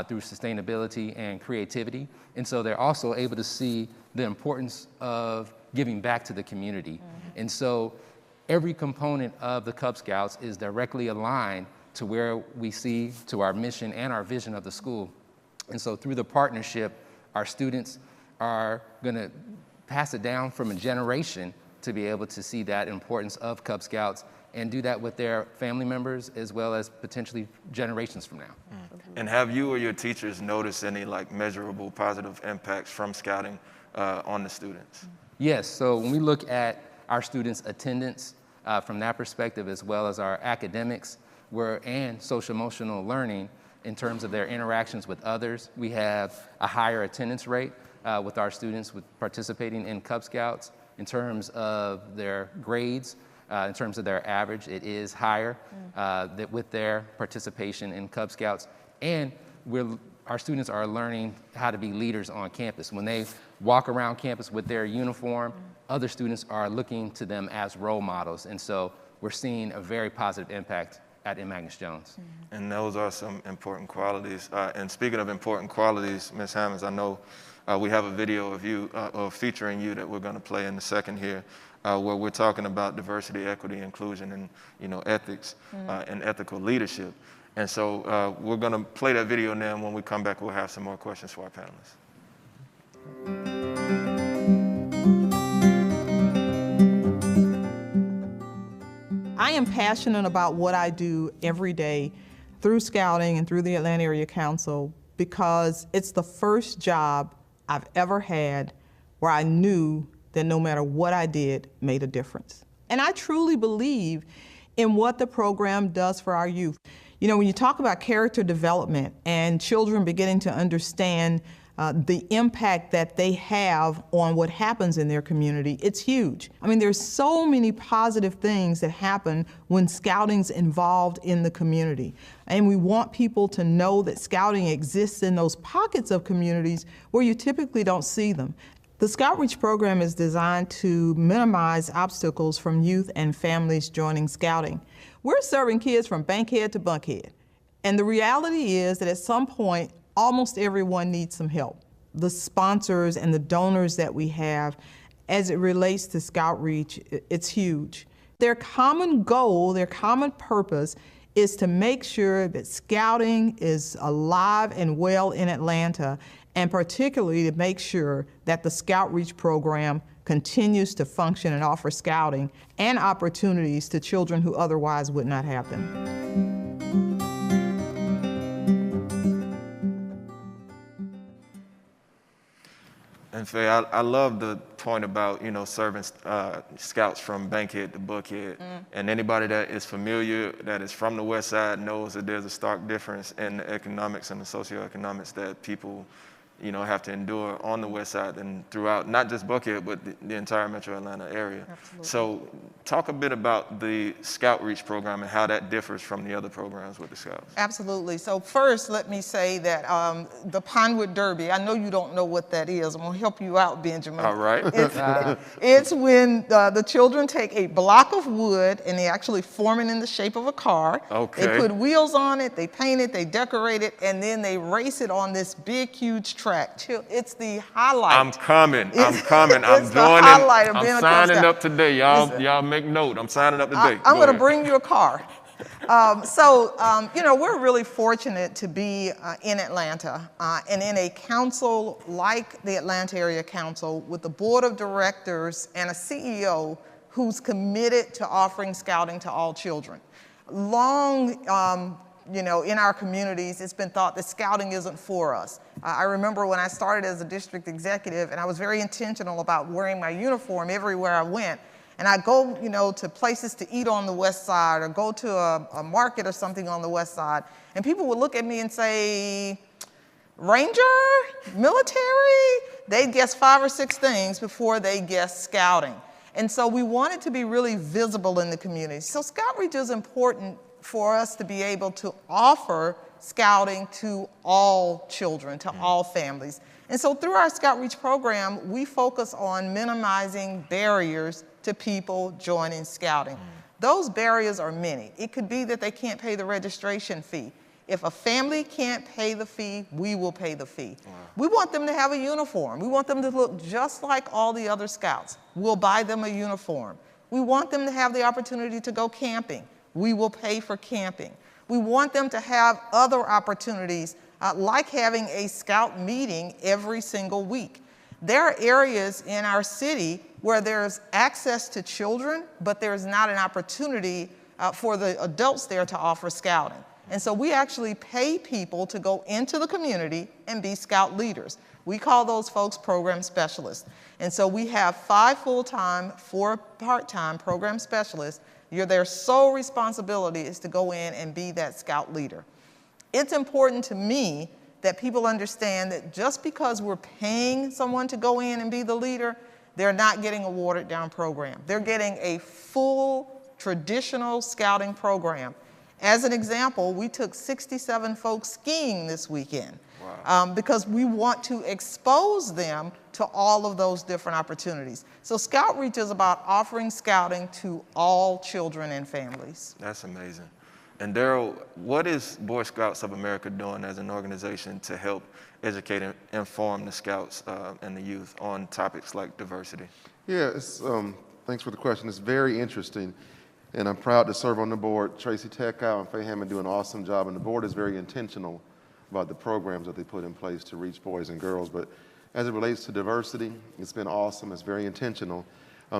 through sustainability and creativity. And so they're also able to see the importance of giving back to the community. And so every component of the Cub Scouts is directly aligned to where we see, to our mission and our vision of the school. And so through the partnership, our students are gonna pass it down from a generation to be able to see that importance of Cub Scouts and do that with their family members as well as potentially generations from now. And have you or your teachers noticed any like measurable positive impacts from Scouting on the students? Yes, so when we look at our students' attendance, from that perspective, as well as our academics and social-emotional learning in terms of their interactions with others. We have a higher attendance rate with our students participating in Cub Scouts. In terms of their grades, in terms of their average, it is higher with their participation in Cub Scouts. And our students are learning how to be leaders on campus. When they walk around campus with their uniform, other students are looking to them as role models. And so we're seeing a very positive impact at M. Agnes Jones. And those are some important qualities. And speaking of important qualities, Ms. Hammonds, I know we have a video of you, featuring you that we're going to play in a second here, where we're talking about diversity, equity, inclusion, and ethics and ethical leadership. And so we're going to play that video now, and when we come back, we'll have some more questions for our panelists. I am passionate about what I do every day through Scouting and through the Atlanta Area Council because it's the first job I've ever had where I knew that no matter what I did made a difference. And I truly believe in what the program does for our youth. When you talk about character development and children beginning to understand the impact that they have on what happens in their community, it's huge. I mean, there's so many positive things that happen when Scouting's involved in the community. And we want people to know that Scouting exists in those pockets of communities where you typically don't see them. The Scoutreach program is designed to minimize obstacles from youth and families joining Scouting. We're serving kids from Bankhead to Buckhead. And the reality is that at some point, almost everyone needs some help. The sponsors and the donors that we have as it relates to Scoutreach, it's huge. Their common goal, their common purpose is to make sure that Scouting is alive and well in Atlanta, and particularly to make sure that the Scoutreach program continues to function and offer Scouting and opportunities to children who otherwise would not have them. And Faye, I love the point about, serving Scouts from Bankhead to Buckhead. And anybody that is familiar, that is from the West Side, knows that there's a stark difference in the economics and the socioeconomics that people have to endure on the West Side and throughout, not just Buckhead, but the entire Metro Atlanta area. Absolutely. So talk a bit about the Scoutreach program and how that differs from the other programs with the Scouts. Absolutely. So first, let me say that the Pinewood Derby, I know you don't know what that is. I'm going to help you out, Benjamin. All right. It's when the children take a block of wood and they actually form it in the shape of a car. Okay. They put wheels on it, they paint it, they decorate it, and then they race it on this big, huge track. It's the highlight. I'm coming. I'm joining. I'm signing up today. Y'all make note. I'm signing up today. I'm going to bring you a car. We're really fortunate to be in Atlanta and in a council like the Atlanta Area Council with a board of directors and a CEO who's committed to offering Scouting to all children. Long, in our communities, it's been thought that Scouting isn't for us. I remember when I started as a district executive, and I was very intentional about wearing my uniform everywhere I went. And I go, to places to eat on the West Side or go to a market or something on the West Side, and people would look at me and say, Ranger? Military? They'd guess 5 or 6 things before they guessed Scouting. And so we wanted to be really visible in the community. So Scoutreach is important for us to be able to offer Scouting to all children, to all families. And so through our Scoutreach program, we focus on minimizing barriers to people joining Scouting. Those barriers are many. It could be that they can't pay the registration fee. If a family can't pay the fee, we will pay the fee. Wow. We want them to have a uniform. We want them to look just like all the other Scouts. We'll buy them a uniform. We want them to have the opportunity to go camping. We will pay for camping. We want them to have other opportunities like having a Scout meeting every single week. There are areas in our city where there's access to children, but there's not an opportunity for the adults there to offer Scouting. And so we actually pay people to go into the community and be Scout leaders. We call those folks program specialists. And so we have 5 full-time, 4 part-time program specialists Their sole responsibility is to go in and be that scout leader. It's important to me that people understand that just because we're paying someone to go in and be the leader, they're not getting a watered down program. They're getting a full traditional scouting program. As an example, we took 67 folks skiing this weekend. Wow. Because we want to expose them to all of those different opportunities. So Scoutreach is about offering scouting to all children and families. That's amazing. And Darryl, what is Boy Scouts of America doing as an organization to help educate and inform the Scouts and the youth on topics like diversity? Yeah, thanks for the question. It's very interesting, and I'm proud to serve on the board. Tracy Teckow and Faye Hammonds do an awesome job, and the board is very intentional about the programs that they put in place to reach boys and girls. But as it relates to diversity, it's been awesome. It's very intentional.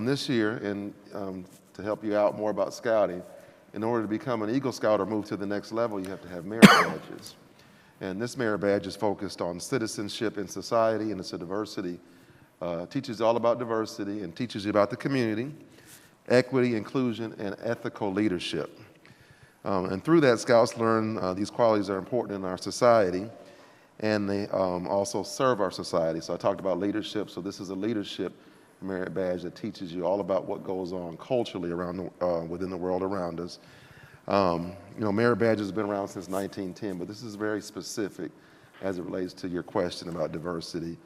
This year, and to help you out more about scouting, in order to become an Eagle Scout or move to the next level, you have to have merit badges. And this merit badge is focused on citizenship in society, and it's a diversity. Teaches you all about diversity and teaches you about the community, equity, inclusion, and ethical leadership. And through that, Scouts learn these qualities are important in our society, and they also serve our society. So I talked about leadership, so this is a leadership merit badge that teaches you all about what goes on culturally around within the world around us. Merit badges have been around since 1910, but this is very specific as it relates to your question about diversity.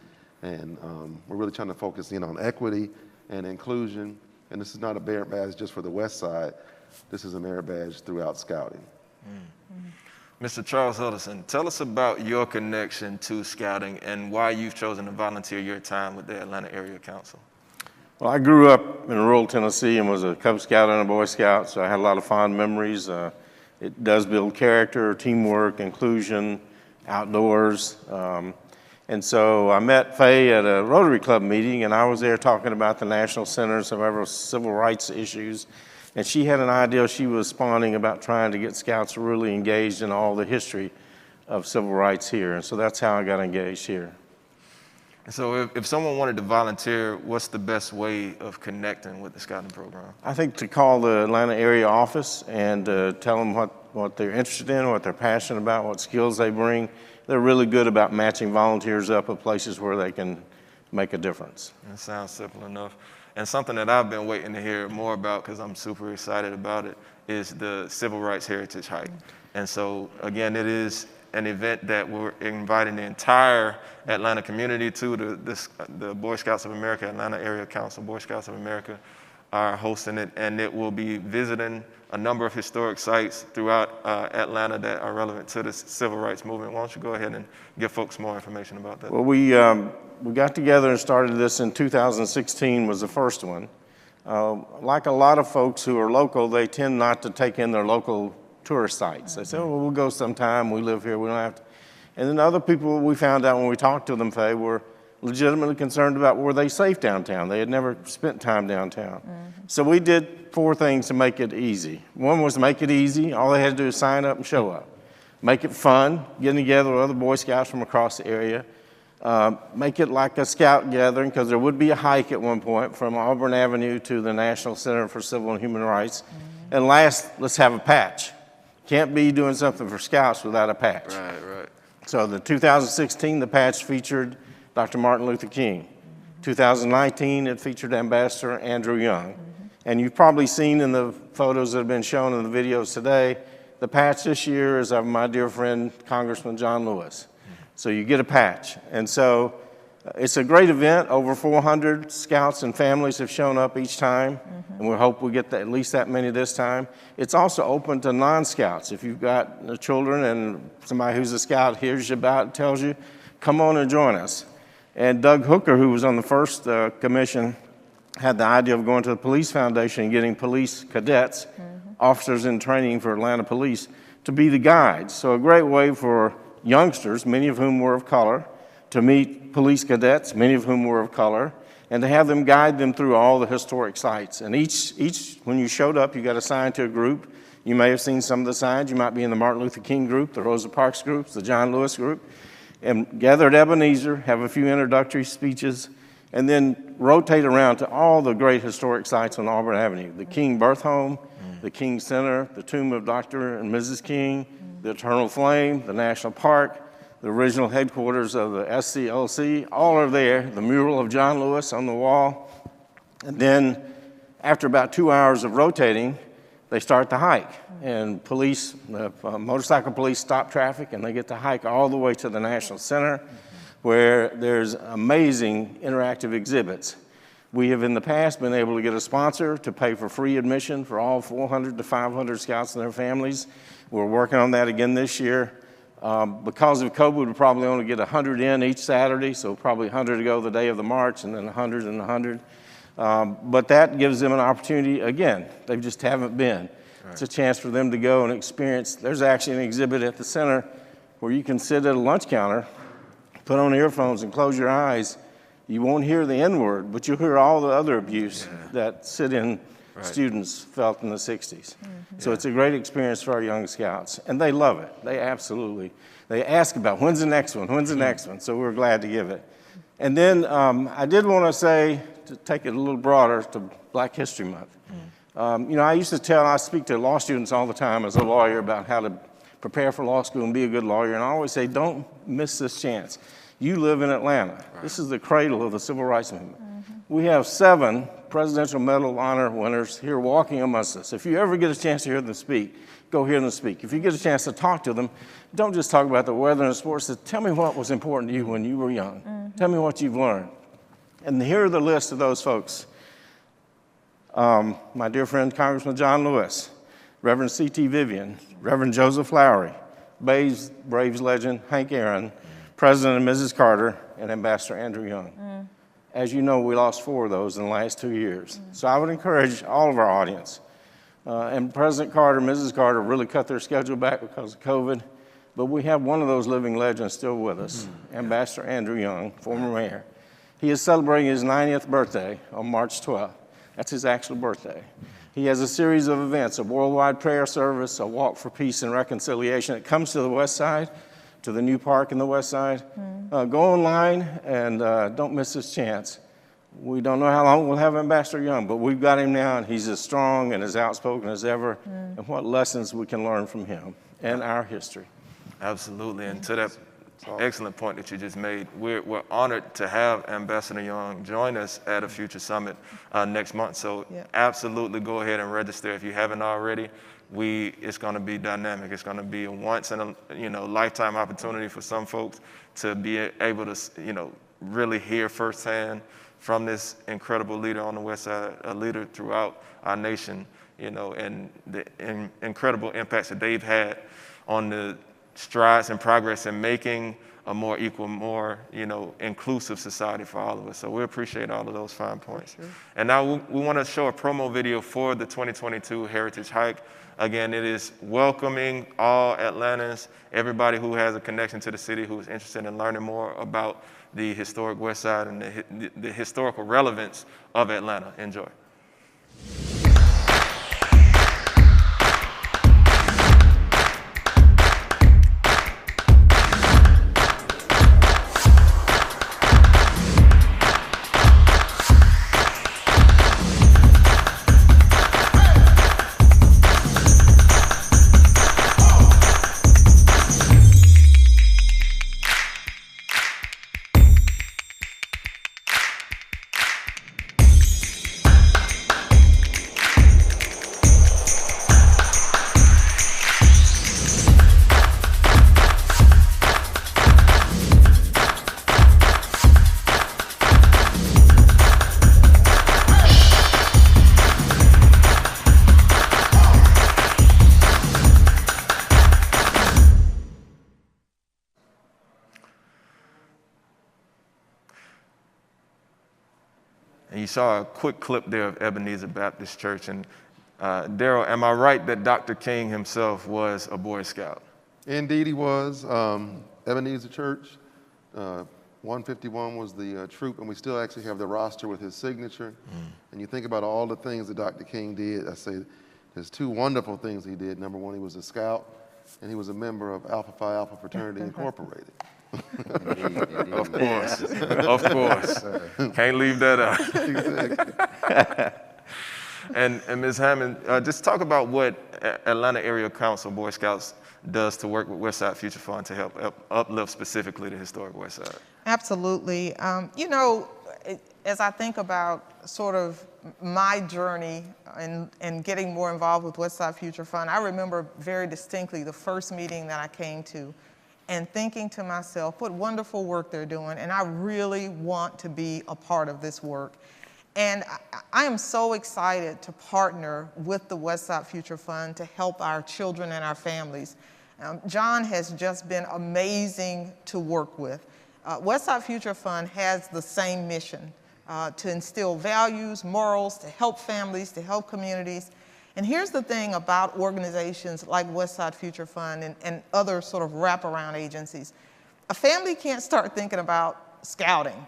And we're really trying to focus in on equity and inclusion. And this is not a merit badge just for the Westside. This is a merit badge throughout Scouting. Mr. Charles Huddleston, tell us about your connection to Scouting and why you've chosen to volunteer your time with the Atlanta Area Council. Well, I grew up in rural Tennessee and was a Cub Scout and a Boy Scout, so I had a lot of fond memories. It does build character, teamwork, inclusion, outdoors. And so I met Faye at a Rotary Club meeting, and I was there talking about the National Center for Civil Rights Issues. And she had an idea she was spawning about trying to get Scouts really engaged in all the history of civil rights here. And so that's how I got engaged here. So if someone wanted to volunteer, what's the best way of connecting with the Scouting program? I think to call the Atlanta area office and tell them what they're interested in, what they're passionate about, what skills they bring. They're really good about matching volunteers up at places where they can make a difference. That sounds simple enough. And something that I've been waiting to hear more about, because I'm super excited about it, is the Civil Rights Heritage Hike. And so, again, it is an event that we're inviting the entire Atlanta community to. The Boy Scouts of America, Atlanta Area Council, Boy Scouts of America are hosting it, and it will be visiting a number of historic sites throughout Atlanta that are relevant to the civil rights movement. Why don't you go ahead and give folks more information about that? Well, we got together and started this in 2016 was the first one. Like a lot of folks who are local, they tend not to take in their local tourist sites. They say, oh, well, we'll go sometime, we live here, we don't have to. And then other people we found out when we talked to them, Faye, were legitimately concerned about were they safe downtown. They had never spent time downtown. So we did 4 things to make it easy. One was to make it easy. All they had to do is sign up and show up. Make it fun, getting together with other Boy Scouts from across the area. Make it like a scout gathering, because there would be a hike at one point from Auburn Avenue to the National Center for Civil and Human Rights. And last, let's have a patch. Can't be doing something for Scouts without a patch. Right. So the 2016, the patch featured Dr. Martin Luther King. 2019, it featured Ambassador Andrew Young. And you've probably seen in the photos that have been shown in the videos today, the patch this year is of my dear friend, Congressman John Lewis. So you get a patch. And so it's a great event. Over 400 Scouts and families have shown up each time, and we hope we get at least that many this time. It's also open to non-Scouts. If you've got children and somebody who's a Scout hears you about it, tells you, come on and join us. And Doug Hooker, who was on the first commission, had the idea of going to the Police Foundation and getting police cadets, officers in training for Atlanta Police, to be the guides. So a great way for youngsters, many of whom were of color, to meet police cadets, many of whom were of color, and to have them guide them through all the historic sites. And each when you showed up, you got assigned to a group. You may have seen some of the signs. You might be in the Martin Luther King group, the Rosa Parks groups, the John Lewis group. And gather at Ebenezer, have a few introductory speeches, and then rotate around to all the great historic sites on Auburn Avenue. The King Birth Home, the King Center, the tomb of Dr. and Mrs. King, the Eternal Flame, the National Park, the original headquarters of the SCLC, all are there. The mural of John Lewis on the wall. And then after about 2 hours of rotating, they start the hike. And police, motorcycle police stop traffic, and they get to hike all the way to the National Center, where there's amazing interactive exhibits. We have in the past been able to get a sponsor to pay for free admission for all 400 to 500 Scouts and their families. We're working on that again this year. Because of COVID, we probably only get 100 in each Saturday, so probably 100 to go the day of the march, and then 100 and 100. But that gives them an opportunity, again, they just haven't been. Right. It's a chance for them to go and experience. There's actually an exhibit at the center where you can sit at a lunch counter, put on earphones and close your eyes. You won't hear the N-word, but you'll hear all the other abuse that sit-in students felt in the 60s. So it's a great experience for our young Scouts, and they love it. They absolutely, they ask about, when's the next one, when's the next one? So we're glad to give it. And then I did want to say, to take it a little broader, to Black History Month. You know, I speak to law students all the time as a lawyer about how to prepare for law school and be a good lawyer, and I always say, don't miss this chance. You live in Atlanta. Right. This is the cradle of the Civil Rights Movement. We have 7 Presidential Medal of Honor winners here walking amongst us. If you ever get a chance to hear them speak, go hear them speak. If you get a chance to talk to them, don't just talk about the weather and sports. Tell me what was important to you when you were young. Tell me what you've learned. And here are the list of those folks. My dear friend, Congressman John Lewis, Reverend C.T. Vivian, Reverend Joseph Lowry, Braves legend Hank Aaron, President and Mrs. Carter, and Ambassador Andrew Young. As you know, we lost 4 of those in the last 2 years. So I would encourage all of our audience. And President Carter, Mrs. Carter really cut their schedule back because of COVID, but we have one of those living legends still with us, Ambassador Andrew Young, former mayor. He is celebrating his 90th birthday on March 12th. That's his actual birthday. He has a series of events, a worldwide prayer service, a walk for peace and reconciliation. It comes to the Westside, to the new park in the Westside. Go online and don't miss this chance. We don't know how long we'll have Ambassador Young, but we've got him now, and he's as strong and as outspoken as ever, and what lessons we can learn from him and our history. Absolutely, and to that excellent point that you just made, we're honored to have Ambassador Young join us at a future summit next month, so absolutely go ahead and register if you haven't already. It's going to be dynamic. It's going to be a once in a lifetime opportunity for some folks to be able to really hear firsthand from this incredible leader on the West Side, a leader throughout our nation, and the incredible impacts that they've had on the strides and progress in making a more equal, more inclusive society for all of us. So we appreciate all of those fine points. Sure. And now we want to show a promo video for the 2022 Heritage Hike. Again, it is welcoming all Atlantans, everybody who has a connection to the city, who is interested in learning more about the historic West Side and the historical relevance of Atlanta. Enjoy. And you saw a quick clip there of Ebenezer Baptist Church. And Darryl, am I right that Dr. King himself was a Boy Scout? Indeed he was. Ebenezer Church, 151 was the troop, and we still actually have the roster with his signature. And you think about all the things that Dr. King did, I say there's 2 wonderful things he did. Number 1, he was a Scout, and he was a member of Alpha Phi Alpha Fraternity Incorporated. Of course, of course. Can't leave that out. And Ms. Hammond, just talk about what Atlanta Area Council Boy Scouts does to work with Westside Future Fund to help uplift specifically the historic Westside. Absolutely. You know, as I think about sort of my journey and getting more involved with Westside Future Fund, I remember very distinctly the first meeting that I came to and thinking to myself, what wonderful work they're doing, and I really want to be a part of this work. And I am so excited to partner with the Westside Future Fund to help our children and our families. John has just been amazing to work with. Westside Future Fund has the same mission, to instill values, morals, to help families, to help communities. And here's the thing about organizations like Westside Future Fund and other sort of wraparound agencies. A family can't start thinking about scouting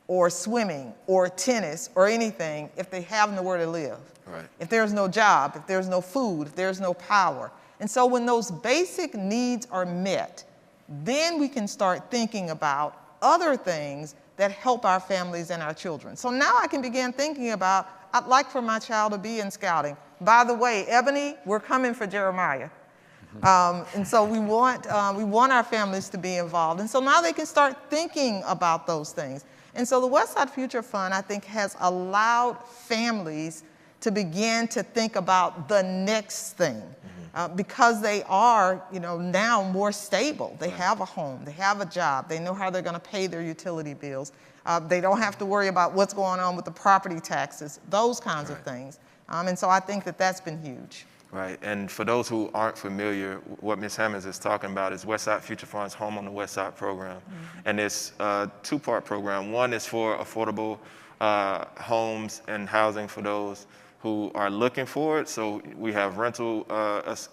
or swimming or tennis or anything if they have nowhere to live. Right. If there's no job, if there's no food, if there's no power. And so when those basic needs are met, then we can start thinking about other things that help our families and our children. So now I can begin thinking about, I'd like for my child to be in scouting. By the way, Ebony, we're coming for Jeremiah. And so we want our families to be involved. And so now they can start thinking about those things. And so the Westside Future Fund, I think, has allowed families to begin to think about the next thing. Because they are, you know, now more stable. They have a home, they have a job, they know how they're going to pay their utility bills. They don't have to worry about what's going on with the property taxes, those kinds of things. And so I think that that's been huge. Right, and for those who aren't familiar, what Ms. Hammonds is talking about is Westside Future Fund's Home on the Westside program. And it's a two-part program. One is for affordable homes and housing for those who are looking for it. So we have affordable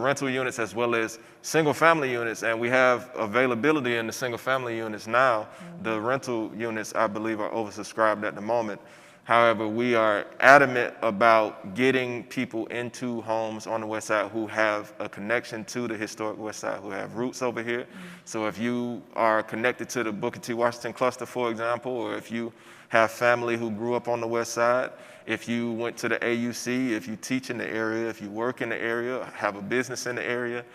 rental units as well as single-family units, and we have availability in the single-family units now. The rental units, I believe, are oversubscribed at the moment. However, we are adamant about getting people into homes on the West Side who have a connection to the historic West Side, who have roots over here. So if you are connected to the Booker T. Washington cluster, for example, or if you have family who grew up on the West Side, if you went to the AUC, if you teach in the area, if you work in the area, have a business in the area,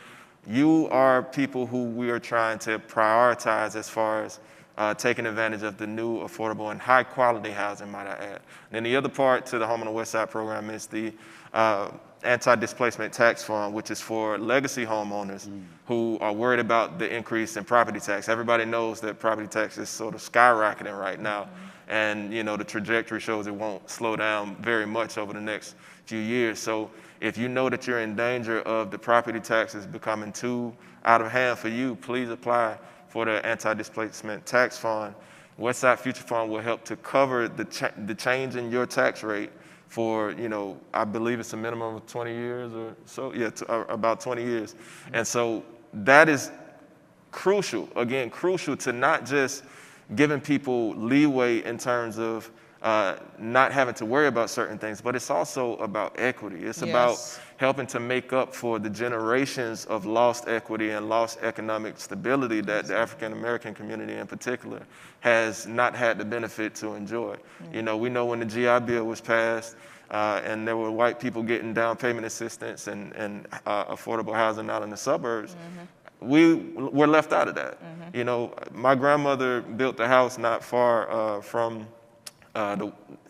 you are people who we are trying to prioritize as far as taking advantage of the new, affordable, and high-quality housing, might I add. And then the other part to the Home on the West Side program is the anti-displacement tax fund, which is for legacy homeowners who are worried about the increase in property tax. Everybody knows that property tax is sort of skyrocketing right now. And you know the trajectory shows it won't slow down very much over the next few years. So if you know that you're in danger of the property taxes becoming too out of hand for you, please apply for the anti-displacement tax fund. Westside Future Fund will help to cover the change in your tax rate for, you know, I believe it's a minimum of 20 years or so, yeah, about 20 years. And so that is crucial, again, crucial to not just giving people leeway in terms of not having to worry about certain things, but it's also about equity. It's about helping to make up for the generations of lost equity and lost economic stability that the African American community in particular has not had the benefit to enjoy. You know, we know when the GI Bill was passed and there were white people getting down payment assistance and affordable housing out in the suburbs, we were left out of that. You know, my grandmother built the house not far from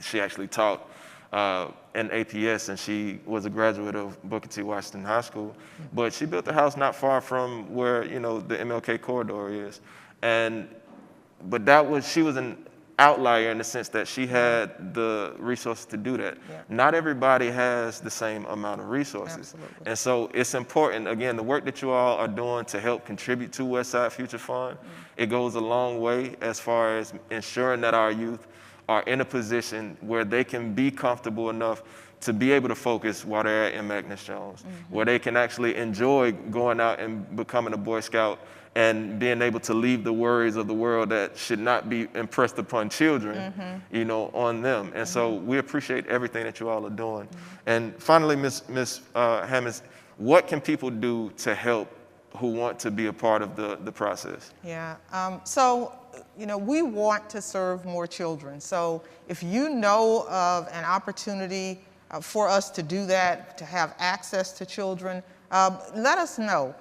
she actually taught in APS, and she was a graduate of Booker T. Washington High School. But she built the house not far from where, you know, the MLK corridor is. But she was an outlier in the sense that she had the resources to do that. Not everybody has the same amount of resources. And so it's important, again, the work that you all are doing to help contribute to Westside Future Fund, it goes a long way as far as ensuring that our youth are in a position where they can be comfortable enough to be able to focus while they're at M. Agnes Jones, where they can actually enjoy going out and becoming a Boy Scout and being able to leave the worries of the world that should not be impressed upon children, you know, on them. And so we appreciate everything that you all are doing. And finally, Ms. Hammonds, what can people do to help who want to be a part of the process? Yeah, so, we want to serve more children. So if you know of an opportunity for us to do that, to have access to children, let us know.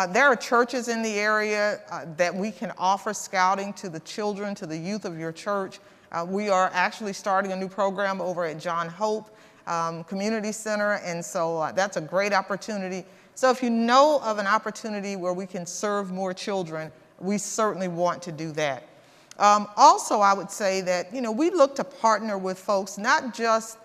There are churches in the area that we can offer scouting to the children, to the youth of your church. We are actually starting a new program over at John Hope Community Center, and so that's a great opportunity. So if you know of an opportunity where we can serve more children, we certainly want to do that. Also, I would say that, we look to partner with folks, not just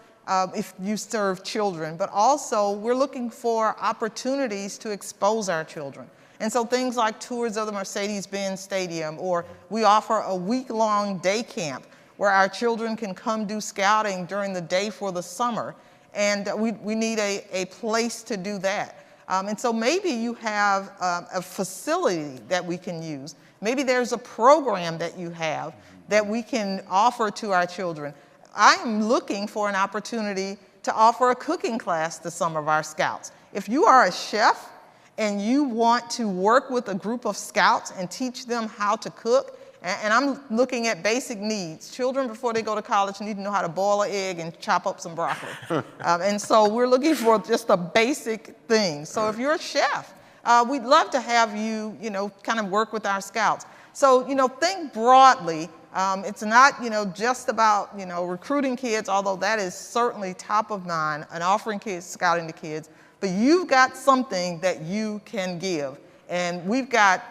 if you serve children, but also we're looking for opportunities to expose our children. And so things like tours of the Mercedes-Benz Stadium, or we offer a week-long day camp where our children can come do scouting during the day for the summer. And we need a place to do that. And so maybe you have a facility that we can use. Maybe there's a program that you have that we can offer to our children. I am looking for an opportunity to offer a cooking class to some of our scouts. If you are a chef and you want to work with a group of scouts and teach them how to cook, and I'm looking at basic needs. Children, before they go to college, need to know how to boil an egg and chop up some broccoli. And so we're looking for just the basic things. So if you're a chef, we'd love to have you, kind of work with our scouts. So, think broadly. It's not, just about, recruiting kids, although that is certainly top of mind, and offering kids, scouting to kids. But you've got something that you can give. And we've got,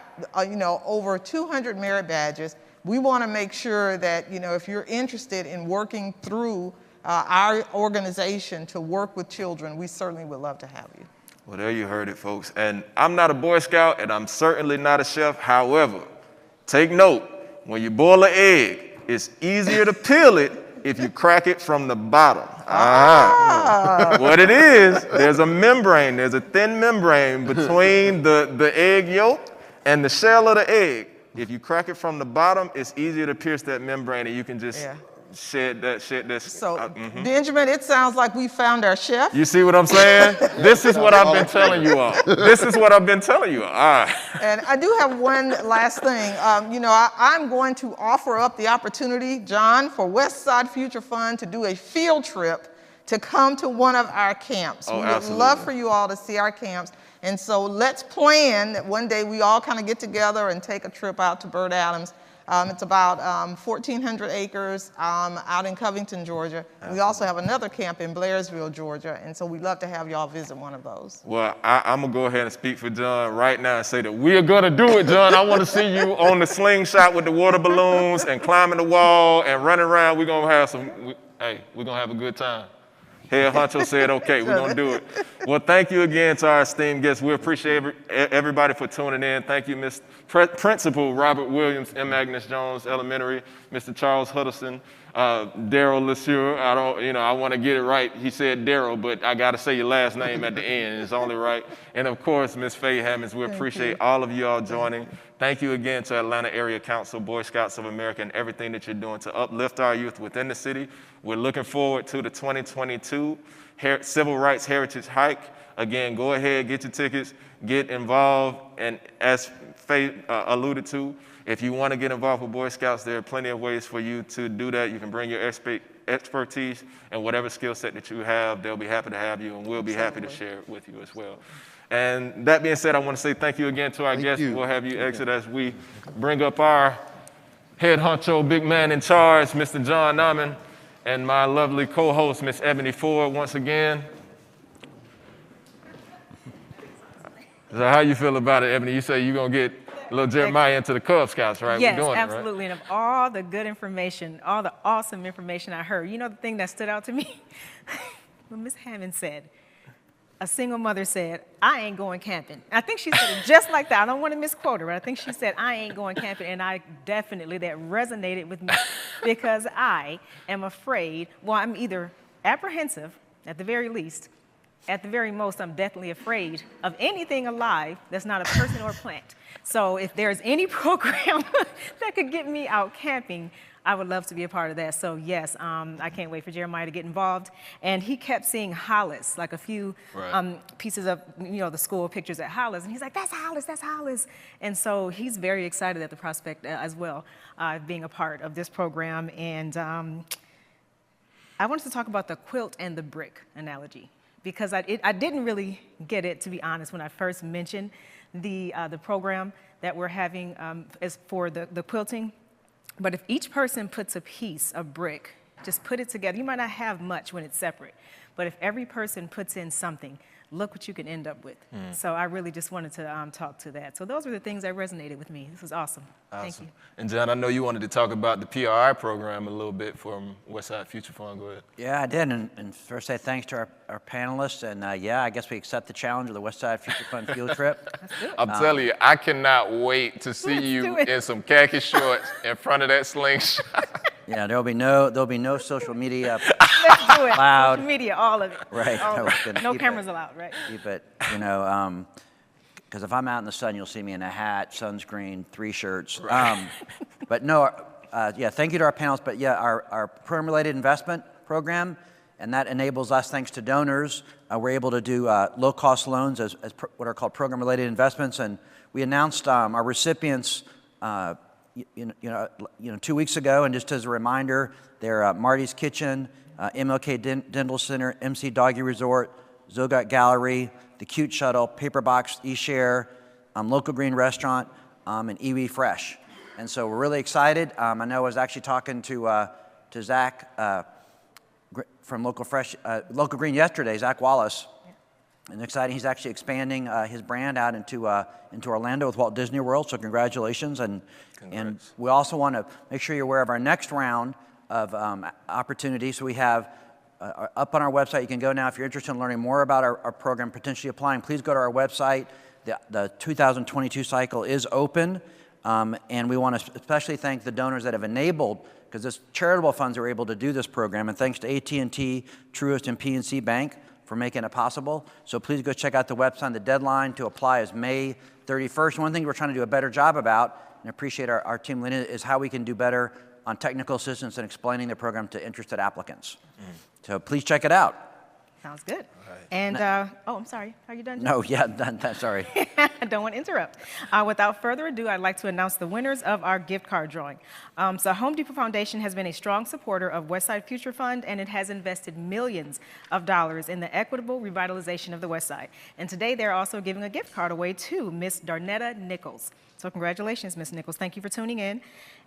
over 200 merit badges. We want to make sure that, if you're interested in working through our organization to work with children, we certainly would love to have you. Well, there you heard it, folks. And I'm not a Boy Scout, and I'm certainly not a chef. However, take note, when you boil an egg, it's easier to peel it if you crack it from the bottom. What it is, there's a membrane, there's a thin membrane between the egg yolk and the shell of the egg. If you crack it from the bottom, it's easier to pierce that membrane, and you can just shed that. So, Benjamin, it sounds like we found our chef. You see what I'm saying? This is what I've been telling you all. This is what I've been telling you all. All right. And I do have one last thing. I'm going to offer up the opportunity, John, for Westside Future Fund to do a field trip to come to one of our camps. We would love for you all to see our camps. And so let's plan that one day we all kind of get together and take a trip out to Bird Adams. It's about 1,400 acres out in Covington, Georgia. We also have another camp in Blairsville, Georgia, and so we'd love to have y'all visit one of those. Well, I'm going to go ahead and speak for John right now and say that we are going to do it, John. I want to see you on the slingshot with the water balloons and climbing the wall and running around. We're going to have we're going to have a good time. Head honcho said, okay, we're going to do it. Well, thank you again to our esteemed guests. We appreciate everybody for tuning in. Thank you, Ms. Principal Robert Williams, M. Agnes Jones Elementary, Mr. Charles Huddleston, Darryl Lesure. I want to get it right. He said Darryl, but I got to say your last name at the end. It's only right. And of course, Ms. Faye Hammonds. We appreciate all of you all joining. Thank you again to Atlanta Area Council, Boy Scouts of America, and everything that you're doing to uplift our youth within the city. We're looking forward to the 2022 Civil Rights Heritage Hike. Again, go ahead, get your tickets, get involved, and as Faye alluded to, if you want to get involved with Boy Scouts, there are plenty of ways for you to do that. You can bring your expertise and whatever skill set that you have, they'll be happy to have you, and we'll be happy to share it with you as well. And that being said, I want to say thank you again to our guests. We'll have you exit as we bring up our head honcho, big man in charge, Mr. John Ahmann, and my lovely co-host, Miss Ebony Ford, once again. So how you feel about it, Ebony? You say you're going to get little Jeremiah into the Cub Scouts, right? Yes, We're doing absolutely. It, right? And of all the good information, all the awesome information I heard, the thing that stood out to me? What Ms. Hammond said. A single mother said, I ain't going camping. I think she said it just like that. I don't want to misquote her, but I think she said, I ain't going camping. And that resonated with me because I am afraid, well, I'm either apprehensive at the very least, at the very most, I'm deathly afraid of anything alive that's not a person or a plant. So if there's any program that could get me out camping, I would love to be a part of that. So yes, I can't wait for Jeremiah to get involved. And he kept seeing Hollis, like a few pieces of, the school pictures at Hollis. And he's like, that's Hollis, that's Hollis. And so he's very excited at the prospect as well, being a part of this program. And I wanted to talk about the quilt and the brick analogy, because I didn't really get it, to be honest, when I first mentioned the program that we're having as for the quilting. But if each person puts a piece of brick, just put it together, you might not have much when it's separate, but if every person puts in something, look what you can end up with. So I really just wanted to talk to that. So those were the things that resonated with me. This was awesome. Thank you. And John, I know you wanted to talk about the PRI program a little bit from Westside Future Fund. Go ahead. Yeah, I did. And first say thanks to our panelists. And yeah, I guess we accept the challenge of the Westside Future Fund field trip. I'm telling you, I cannot wait to see you in some khaki shorts in front of that slingshot. Yeah, there'll be no social media Let's do it. allowed. Social media, all of it. Right. All of it. No keep cameras allowed, right? Keep it, because if I'm out in the sun, you'll see me in a hat, sunscreen, 3 shirts. Right. But no, yeah, thank you to our panelists. But yeah, our program-related investment program, and that enables us, thanks to donors, we're able to do low-cost loans as what are called program-related investments. And we announced our recipients 2 weeks ago, and just as a reminder, they're Marty's Kitchen, MLK Dental Center, MC Doggy Resort, Zogat Gallery, the Cute Shuttle, Paperbox eShare, Local Green Restaurant, and Iwi Fresh. And so we're really excited. I know I was actually talking to Zach from Local Green yesterday, Zach Wallace. And exciting, he's actually expanding his brand out into Orlando with Walt Disney World, so congratulations. And we also want to make sure you're aware of our next round of opportunities. So we have, up on our website, you can go now if you're interested in learning more about our program, potentially applying, please go to our website. The 2022 cycle is open, and we want to especially thank the donors that have enabled, because it's charitable funds that were able to do this program, and thanks to AT&T, Truist, and PNC Bank for making it possible. So please go check out the website. The deadline to apply is May 31st. One thing we're trying to do a better job about, and appreciate our team leading it, is how we can do better on technical assistance and explaining the program to interested applicants. So please check it out. Sounds good. And, I'm sorry. Are you done? No, yeah, done. Sorry. I don't want to interrupt. Without further ado, I'd like to announce the winners of our gift card drawing. So Home Depot Foundation has been a strong supporter of Westside Future Fund, and it has invested millions of dollars in the equitable revitalization of the Westside. And today they're also giving a gift card away to Miss Darnetta Nichols. So congratulations, Miss Nichols. Thank you for tuning in.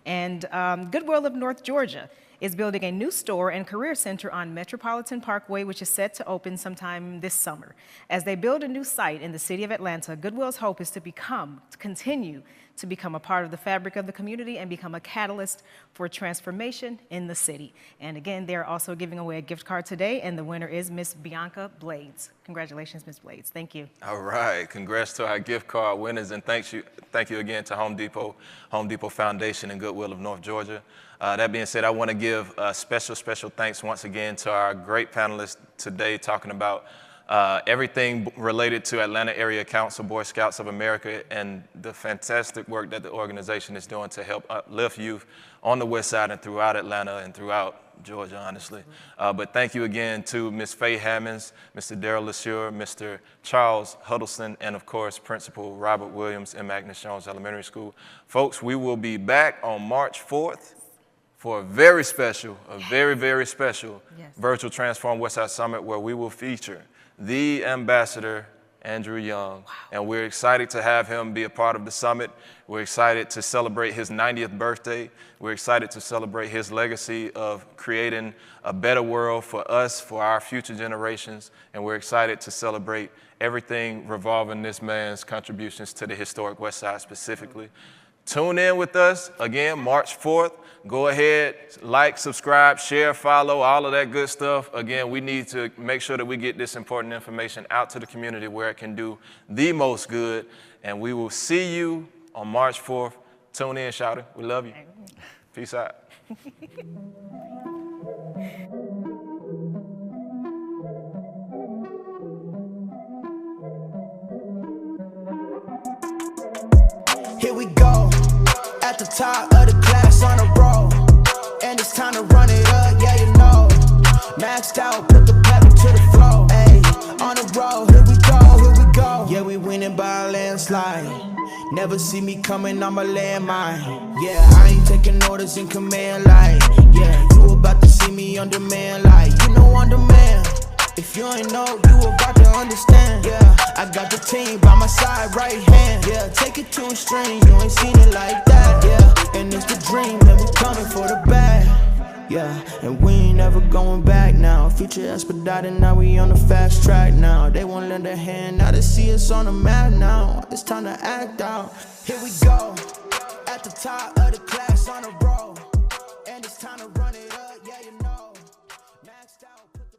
And Goodwill of North Georgia is building a new store and career center on Metropolitan Parkway, which is set to open sometime this summer. As they build a new site in the city of Atlanta, Goodwill's hope is to continue to become a part of the fabric of the community and become a catalyst for transformation in the city. And again, they're also giving away a gift card today, and the winner is Miss Bianca Blades. Congratulations, Miss Blades. Thank you. All right, congrats to our gift card winners, and thank you again to Home Depot Foundation, and Goodwill of North Georgia. That being said, I want to give special thanks once again to our great panelists today, talking about everything related to Atlanta Area Council, Boy Scouts of America, and the fantastic work that the organization is doing to help uplift youth on the West Side and throughout Atlanta and throughout Georgia, honestly. But thank you again to Ms. Faye Hammonds, Mr. Darryl Lesure, Mr. Charles Huddleston, and of course, Principal Robert Williams in Agnes Jones Elementary School. Folks, we will be back on March 4th for a very special, very special virtual Transform Westside Summit, where we will feature the Ambassador, Andrew Young. Wow. And we're excited to have him be a part of the summit. We're excited to celebrate his 90th birthday. We're excited to celebrate his legacy of creating a better world for us, for our future generations. And we're excited to celebrate everything revolving this man's contributions to the historic West Side specifically. Tune in with us, again, March 4th. Go ahead, like, subscribe, share, follow, all of that good stuff. Again, we need to make sure that we get this important information out to the community where it can do the most good. And we will see you on March 4th. Tune in, shouter. We love you. Peace out. the top of the class on a roll. And it's time to run it up, yeah, you know. Maxed out, put the pedal to the floor. Ayy, on the road, here we go. Yeah, we winning by a landslide. Never see me coming, I'm a landmine. Yeah, I ain't taking orders in command like. Yeah, you about to see me on demand like. You know on demand. If you ain't know, you about to understand. Yeah, I got the team by my side, right hand. Yeah, take it to a string, you ain't seen it like that. Yeah, and it's the dream, and we coming for the bag. Yeah, and we ain't never going back now. Future expedited, now we on the fast track now. They won't lend a hand, now they see us on the map now. It's time to act out. Here we go, at the top of the class on the road.